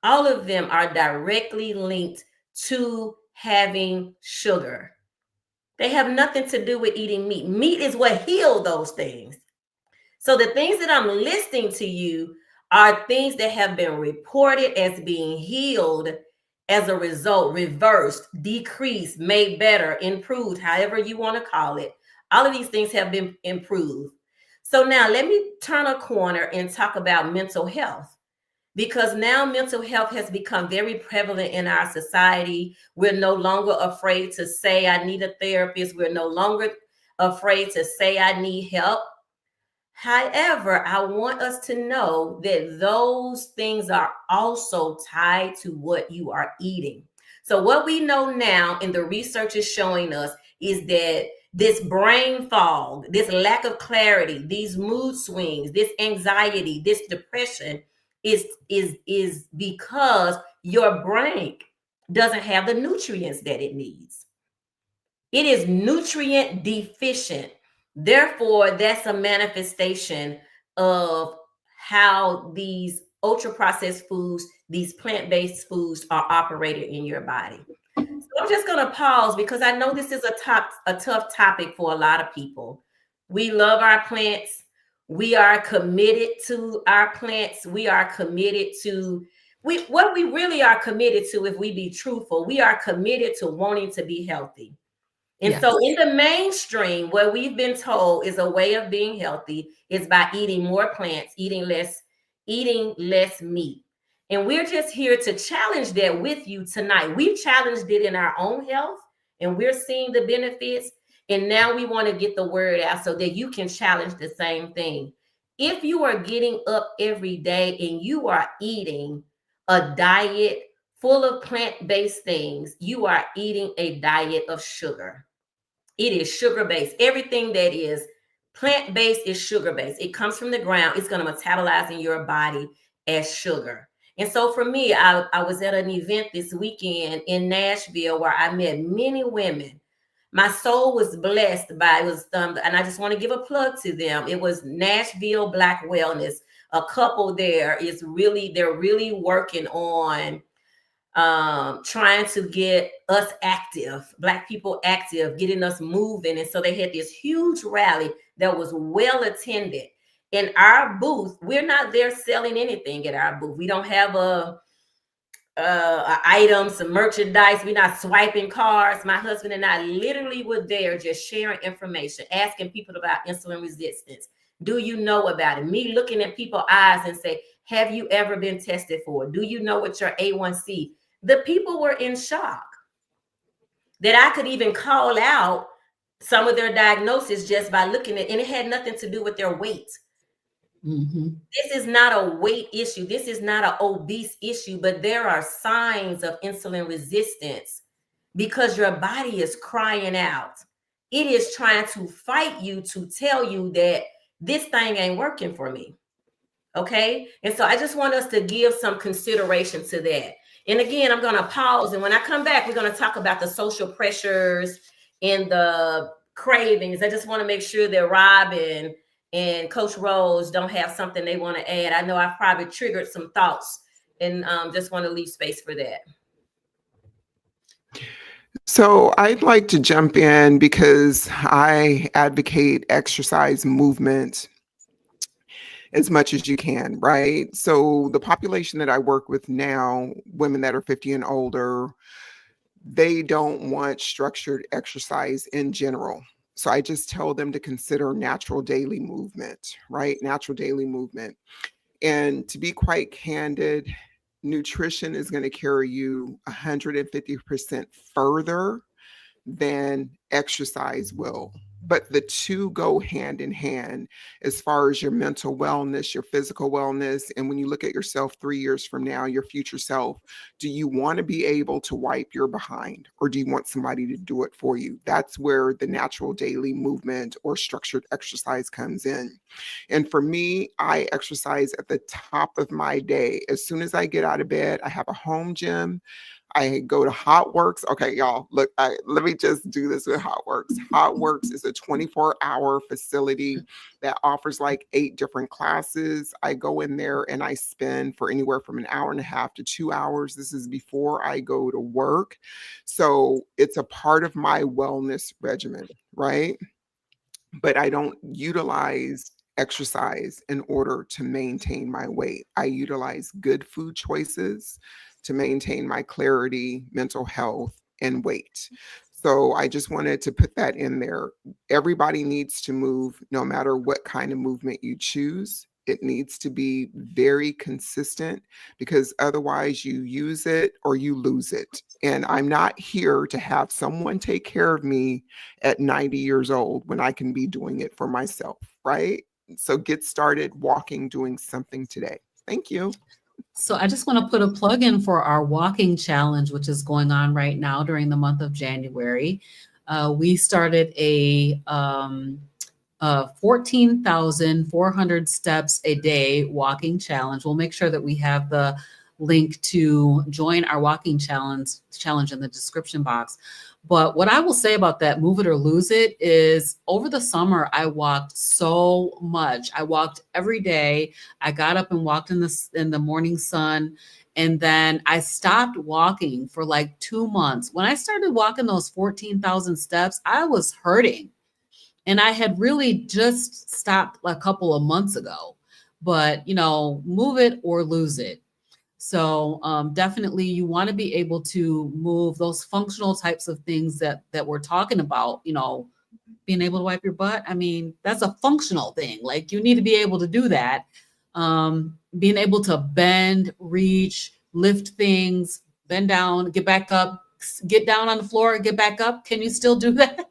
All of them are directly linked to having sugar. They have nothing to do with eating meat. Meat is what heals those things. So the things that I'm listing to you are things that have been reported as being healed as a result, reversed, decreased, made better, improved, however you want to call it. All of these things have been improved. So now let me turn a corner and talk about mental health, because now mental health has become very prevalent in our society. We're no longer afraid to say, I need a therapist. We're no longer afraid to say, I need help. However, I want us to know that those things are also tied to what you are eating. So what we know now, and the research is showing us, is that this brain fog, this lack of clarity, these mood swings, this anxiety, this depression is because your brain doesn't have the nutrients that it needs. It is nutrient deficient. Therefore, that's a manifestation of how these ultra-processed foods, these plant-based foods are operated in your body. So I'm just going to pause because I know this is a tough topic for a lot of people. We love our plants. We are committed to our plants. We are committed to what we really are committed to, if we be truthful, we are committed to wanting to be healthy. And yes. So in the mainstream, what we've been told is a way of being healthy is by eating more plants, eating less meat. And we're just here to challenge that with you tonight. We've challenged it in our own health, and we're seeing the benefits. And now we want to get the word out so that you can challenge the same thing. If you are getting up every day and you are eating a diet full of plant-based things, you are eating a diet of sugar. It is sugar-based. Everything that is plant-based is sugar-based. It comes from the ground. It's going to metabolize in your body as sugar. And so for me, I was at an event this weekend in Nashville where I met many women. My soul was blessed by it was and I just want to give a plug to them. It was Nashville Black Wellness. A couple there is really, they're really working on trying to get us active, Black people active, getting us moving. And so they had this huge rally that was well attended. In our booth, we're not there selling anything at our booth. We don't have a items, some merchandise. We're not swiping cards. My husband and I literally were there just sharing information, asking people about insulin resistance. Do you know about it? Me looking at people's eyes and say, have you ever been tested for it? Do you know what your A1C? The people were in shock that I could even call out some of their diagnosis just by looking at, and it had nothing to do with their weight. Mm-hmm. This is not a weight issue. This is not an obese issue, but there are signs of insulin resistance because your body is crying out. It is trying to fight you to tell you that this thing ain't working for me. Okay. And so I just want us to give some consideration to that. And again, I'm going to pause. And when I come back, we're going to talk about the social pressures and the cravings. I just want to make sure that Robin and Coach Rose don't have something they want to add. I know I've probably triggered some thoughts and just want to leave space for that. So I'd like to jump in because I advocate exercise movement as much as you can, right? So the population that I work with now, women that are 50 and older, they don't want structured exercise in general. So I just tell them to consider natural daily movement, right? Natural daily movement. And to be quite candid, nutrition is going to carry you 150% further than exercise will. But the two go hand in hand as far as your mental wellness, your physical wellness. And when you look at yourself 3 years from now, your future self, do you want to be able to wipe your behind or do you want somebody to do it for you? That's where the natural daily movement or structured exercise comes in. And for me, I exercise at the top of my day. As soon as I get out of bed, I have a home gym. I go to Hot Works. Okay, y'all, look, let me just do this with Hot Works. Hot Works is a 24-hour facility that offers like 8 different classes. I go in there and I spend for anywhere from an hour and a half to 2 hours. This is before I go to work. So it's a part of my wellness regimen, right? But I don't utilize exercise in order to maintain my weight. I utilize good food choices to maintain my clarity, mental health, and weight. So I just wanted to put that in there. Everybody needs to move no matter what kind of movement you choose. It needs to be very consistent because otherwise you use it or you lose it. And I'm not here to have someone take care of me at 90 years old when I can be doing it for myself, right? So get started walking, doing something today. Thank you. So I just want to put a plug in for our walking challenge, which is going on right now during the month of January. We started a 14,400 steps a day walking challenge. We'll make sure that we have the link to join our walking challenge in the description box. But what I will say about that move it or lose it is over the summer, I walked so much. I walked every day. I got up and walked in the morning sun. And then I stopped walking for like 2 months. When I started walking those 14,000 steps, I was hurting. And I had really just stopped a couple of months ago. But, move it or lose it. So definitely you want to be able to move those functional types of things that we're talking about, being able to wipe your butt. I mean, that's a functional thing. Like you need to be able to do that. Being able to bend, reach, lift things, bend down, get back up, get down on the floor, get back up. Can you still do that?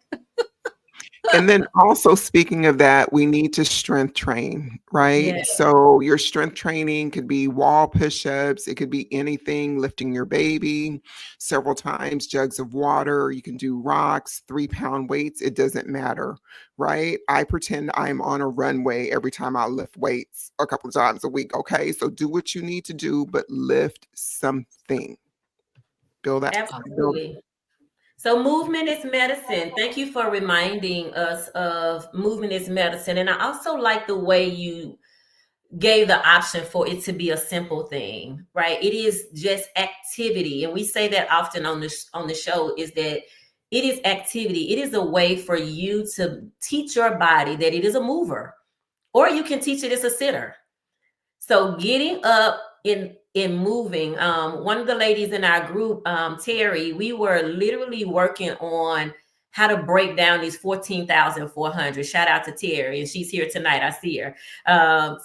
And then also speaking of that, we need to strength train, right? Yeah, So your strength training could be wall push-ups, it could be anything, lifting your baby several times, jugs of water, you can do rocks, 3-pound weights, it doesn't matter, right? I pretend I'm on a runway every time I lift weights a couple of times a week. Okay, so do what you need to do, but lift something. Build that. Build. absolutely. So movement is medicine. Thank you for reminding us of movement is medicine. And I also like the way you gave the option for it to be a simple thing, right? It is just activity. And we say that often on the show is that it is activity. It is a way for you to teach your body that it is a mover, or you can teach it as a sitter. So getting up in moving, one of the ladies in our group, Terry, we were literally working on how to break down these 14,400. Shout out to Terry, and she's here tonight. I see her.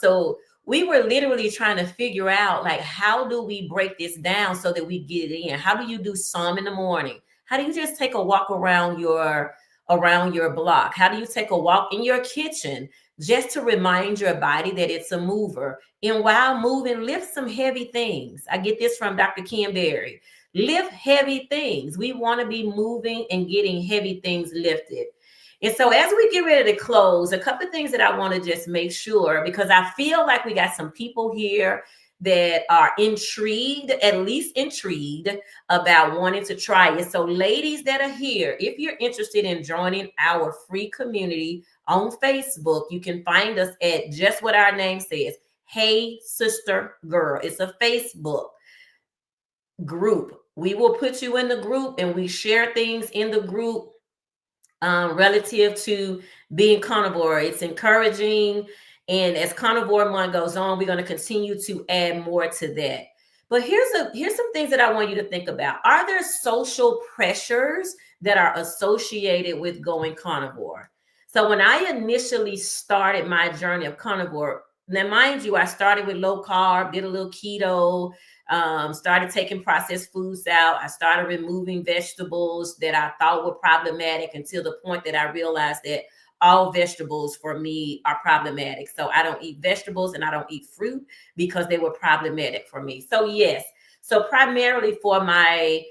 So we were literally trying to figure out, like, how do we break this down so that we get it in? How do you do some in the morning? How do you just take a walk around your block? How do you take a walk in your kitchen just to remind your body that it's a mover? And while moving, lift some heavy things. I get this from Dr. Ken Berry. Lift heavy things. We want to be moving and getting heavy things lifted. And so as we get ready to close, a couple of things that I want to just make sure, because I feel like we got some people here that are intrigued, at least intrigued about wanting to try it. So ladies that are here, if you're interested in joining our free community on Facebook, you can find us at just what our name says, Hey Sister Girl. It's a Facebook group. We will put you in the group and we share things in the group relative to being carnivore. It's encouraging. And as Carnivore Month goes on, we're going to continue to add more to that. But here's some things that I want you to think about. Are there social pressures that are associated with going carnivore? So when I initially started my journey of carnivore, now mind you, I started with low carb, did a little keto, started taking processed foods out. I started removing vegetables that I thought were problematic until the point that I realized that all vegetables for me are problematic. So I don't eat vegetables and I don't eat fruit because they were problematic for me. So yes, so primarily for my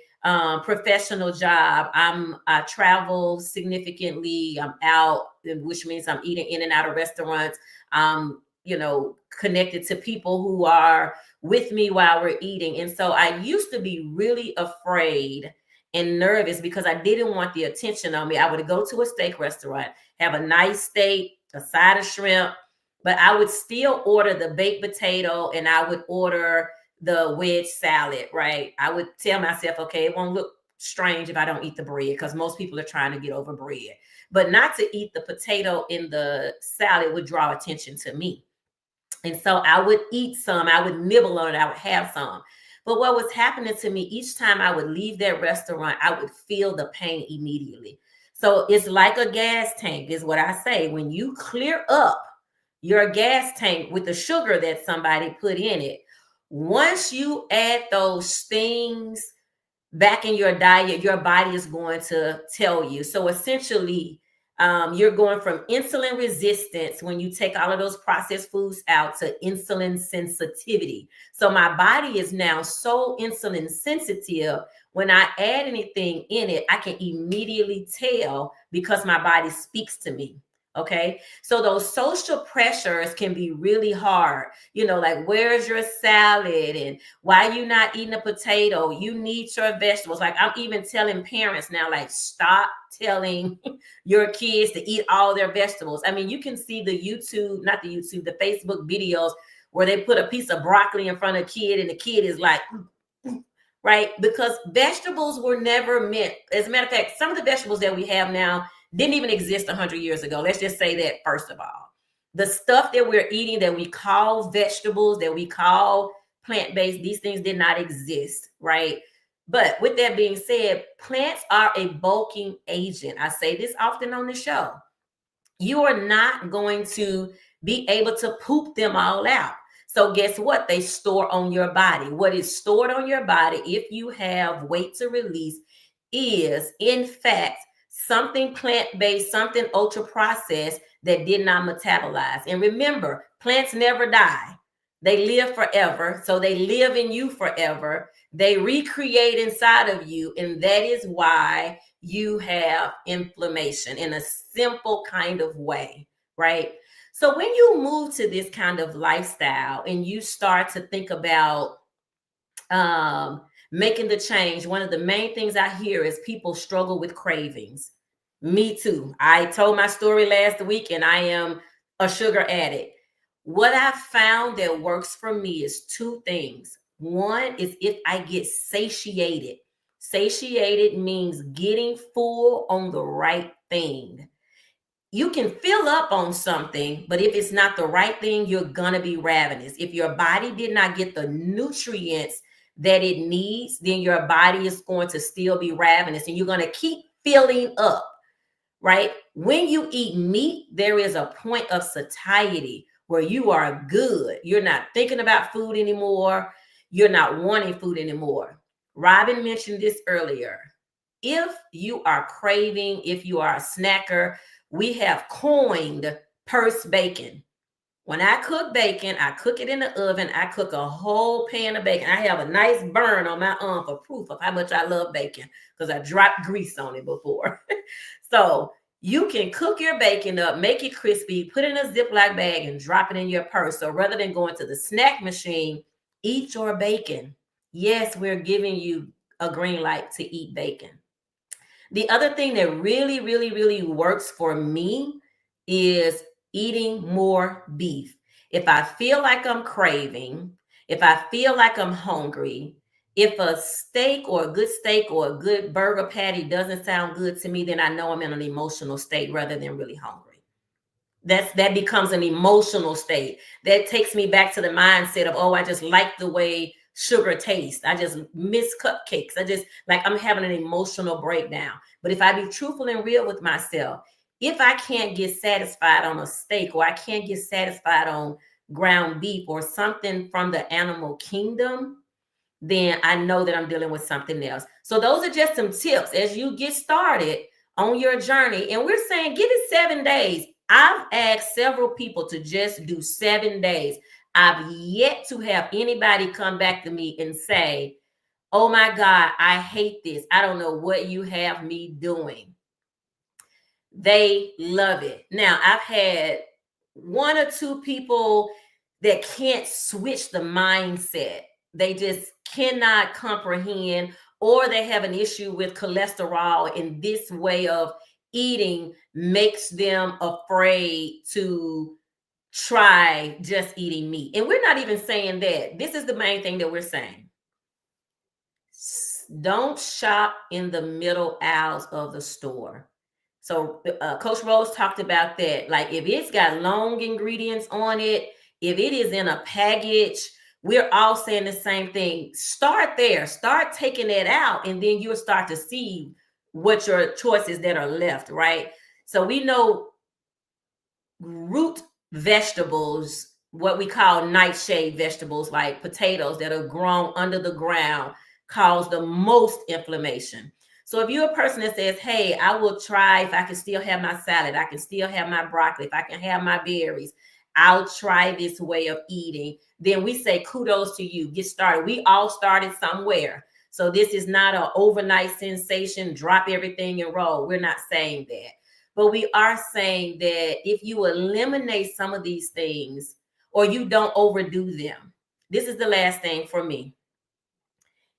professional job, I travel significantly. I'm out, which means I'm eating in and out of restaurants. Connected to people who are with me while we're eating. And so I used to be really afraid and nervous because I didn't want the attention on me. I would go to a steak restaurant, have a nice steak, a side of shrimp, but I would still order the baked potato and I would order the wedge salad, right? I would tell myself, okay, it won't look strange if I don't eat the bread because most people are trying to get over bread. But not to eat the potato in the salad would draw attention to me. And so I would eat some, I would nibble on it, I would have some. But what was happening to me each time I would leave that restaurant, I would feel the pain immediately. So it's like a gas tank, is what I say. When you clear up your gas tank with the sugar that somebody put in it, once you add those things back in your diet, your body is going to tell you. So essentially, you're going from insulin resistance when you take all of those processed foods out to insulin sensitivity. So my body is now so insulin sensitive. When I add anything in it, I can immediately tell because my body speaks to me. Okay. So those social pressures can be really hard. Like, where's your salad? And why you not eating a potato? You need your vegetables. Like, I'm even telling parents now, like, stop telling your kids to eat all their vegetables. I mean, you can see the Facebook videos where they put a piece of broccoli in front of a kid and the kid is like, right? Because vegetables were never meant. As a matter of fact, some of the vegetables that we have now didn't even exist 100 years ago. Let's just say that first of all. The stuff that we're eating that we call vegetables, that we call plant-based, these things did not exist, right? But with that being said, plants are a bulking agent. I say this often on the show. You are not going to be able to poop them all out. So guess what? They store on your body. What is stored on your body, if you have weight to release, is in fact something plant-based, something ultra-processed that did not metabolize. And remember, plants never die. They live forever. So they live in you forever. They recreate inside of you. And that is why you have inflammation in a simple kind of way, right? So when you move to this kind of lifestyle and you start to think about making the change, one of the main things I hear is people struggle with cravings. Me too. I told my story last week and I am a sugar addict. What I found that works for me is two things. One is if I get satiated. Satiated means getting full on the right thing. You can fill up on something, but if it's not the right thing, you're gonna be ravenous. If your body did not get the nutrients that it needs, then your body is going to still be ravenous and you're gonna keep filling up, right? When you eat meat, there is a point of satiety where you are good. You're not thinking about food anymore. You're not wanting food anymore. Robin mentioned this earlier. If you are craving, if you are a snacker, we have coined purse bacon. When I cook bacon, I cook it in the oven. I cook a whole pan of bacon. I have a nice burn on my arm for proof of how much I love bacon because I dropped grease on it before. So you can cook your bacon up, make it crispy, put it in a Ziploc bag and drop it in your purse. So rather than going to the snack machine, eat your bacon. Yes, we're giving you a green light to eat bacon. The other thing that really, really, really works for me is eating more beef. If I feel like I'm craving, if I feel like I'm hungry, if a steak or a good steak or a good burger patty doesn't sound good to me, then I know I'm in an emotional state rather than really hungry. That becomes an emotional state. That takes me back to the mindset of, oh, I just like the way sugar tastes. I just miss cupcakes. I just like I'm having an emotional breakdown. But if I be truthful and real with myself, if I can't get satisfied on a steak or I can't get satisfied on ground beef or something from the animal kingdom, then I know that I'm dealing with something else. So those are just some tips as you get started on your journey. And we're saying give it 7 days. I've asked several people to just do 7 days. I've yet to have anybody come back to me and say, oh my God, I hate this. I don't know what you have me doing. They love it. Now, I've had 1 or 2 people that can't switch the mindset. They just cannot comprehend, or they have an issue with cholesterol, and this way of eating makes them afraid to try just eating meat. And we're not even saying that. This is the main thing that we're saying. Don't shop in the middle aisles of the store. So Coach Rose talked about that. Like if it's got long ingredients on it, if it is in a package, we're all saying the same thing. Start there. Start taking that out, and then you'll start to see what your choices that are left, right? So we know root vegetables, what we call nightshade vegetables, like potatoes that are grown under the ground, cause the most inflammation. So if you're a person that says, hey, I will try if I can still have my salad, I can still have my broccoli, if I can have my berries, I'll try this way of eating, then we say kudos to you. Get started. We all started somewhere. So this is not an overnight sensation, drop everything and roll. We're not saying that. But we are saying that if you eliminate some of these things or you don't overdo them, this is the last thing for me.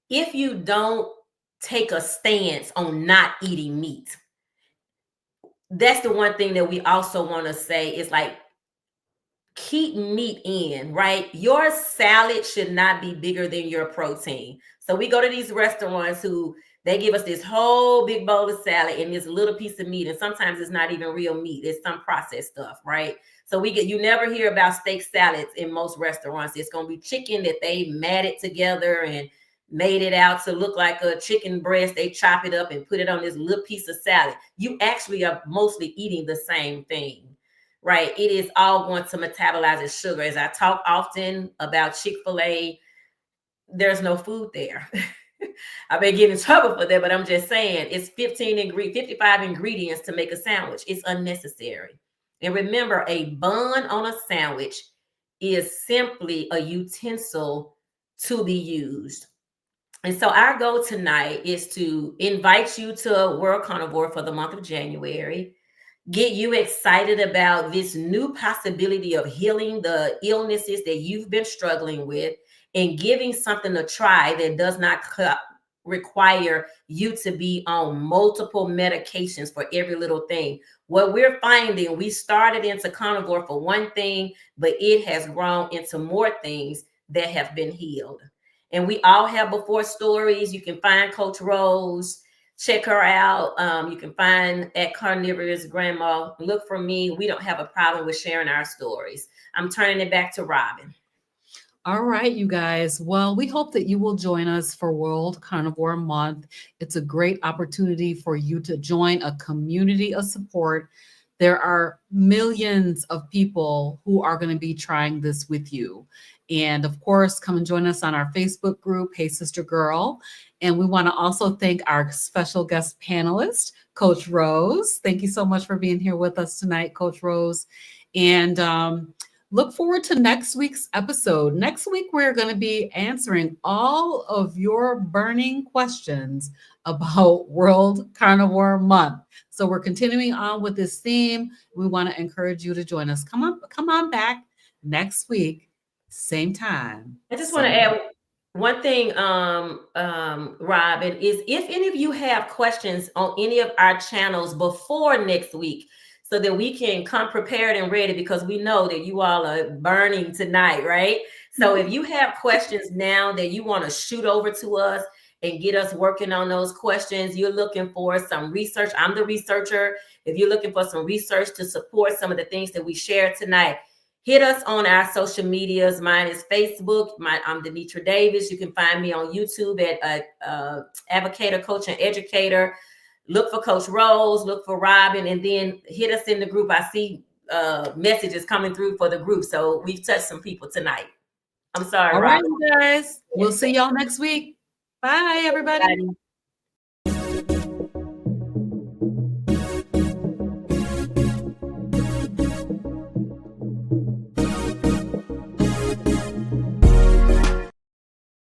If you don't take a stance on not eating meat, that's the one thing that we also want to say is like, keep meat in, right? Your salad should not be bigger than your protein. So we go to these restaurants who they give us this whole big bowl of salad and this little piece of meat. And sometimes it's not even real meat. It's some processed stuff, right? So you never hear about steak salads in most restaurants. It's going to be chicken that they matted together and made it out to look like a chicken breast. They chop it up and put it on this little piece of salad. You actually are mostly eating the same thing, right? It is all going to metabolize as sugar. As I talk often about Chick-fil-A, there's no food there. I may get in trouble for that, but I'm just saying it's 55 ingredients to make a sandwich. It's unnecessary. And remember, a bun on a sandwich is simply a utensil to be used. And so our goal tonight is to invite you to World Carnivore for the month of January, get you excited about this new possibility of healing the illnesses that you've been struggling with and giving something a try that does not require you to be on multiple medications for every little thing. What we're finding, we started into carnivore for one thing, but it has grown into more things that have been healed. And we all have before stories. You can find Coach Rose. Check her out. You can find at Carnivorous Grandma. Look for me. We don't have a problem with sharing our stories. I'm turning it back to Robin. All right, you guys. Well, we hope that you will join us for World Carnivore Month. It's a great opportunity for you to join a community of support. There are millions of people who are going to be trying this with you. And of course, come and join us on our Facebook group, Hey Sister Girl. And we want to also thank our special guest panelist, Coach Rose. Thank you so much for being here with us tonight, Coach Rose. And look forward to next week's episode. Next week, we're going to be answering all of your burning questions about World Carnivore Month. So we're continuing on with this theme. We want to encourage you to join us. Come on back next week, same time. I just want to add one thing, Robin, is if any of you have questions on any of our channels before next week, so that we can come prepared and ready, because we know that you all are burning tonight, right? So if you have questions now that you want to shoot over to us and get us working on those questions, you're looking for some research. I'm the researcher. If you're looking for some research to support some of the things that we shared tonight, hit us on our social medias. Mine is Facebook. I'm Denitra Davis. You can find me on YouTube at Advocator, Coach, and Educator. Look for Coach Rose, look for Robin, and then hit us in the group. I see messages coming through for the group. So we've touched some people tonight. I'm sorry, All right, Robin. you guys. We'll see y'all next week. Bye, everybody.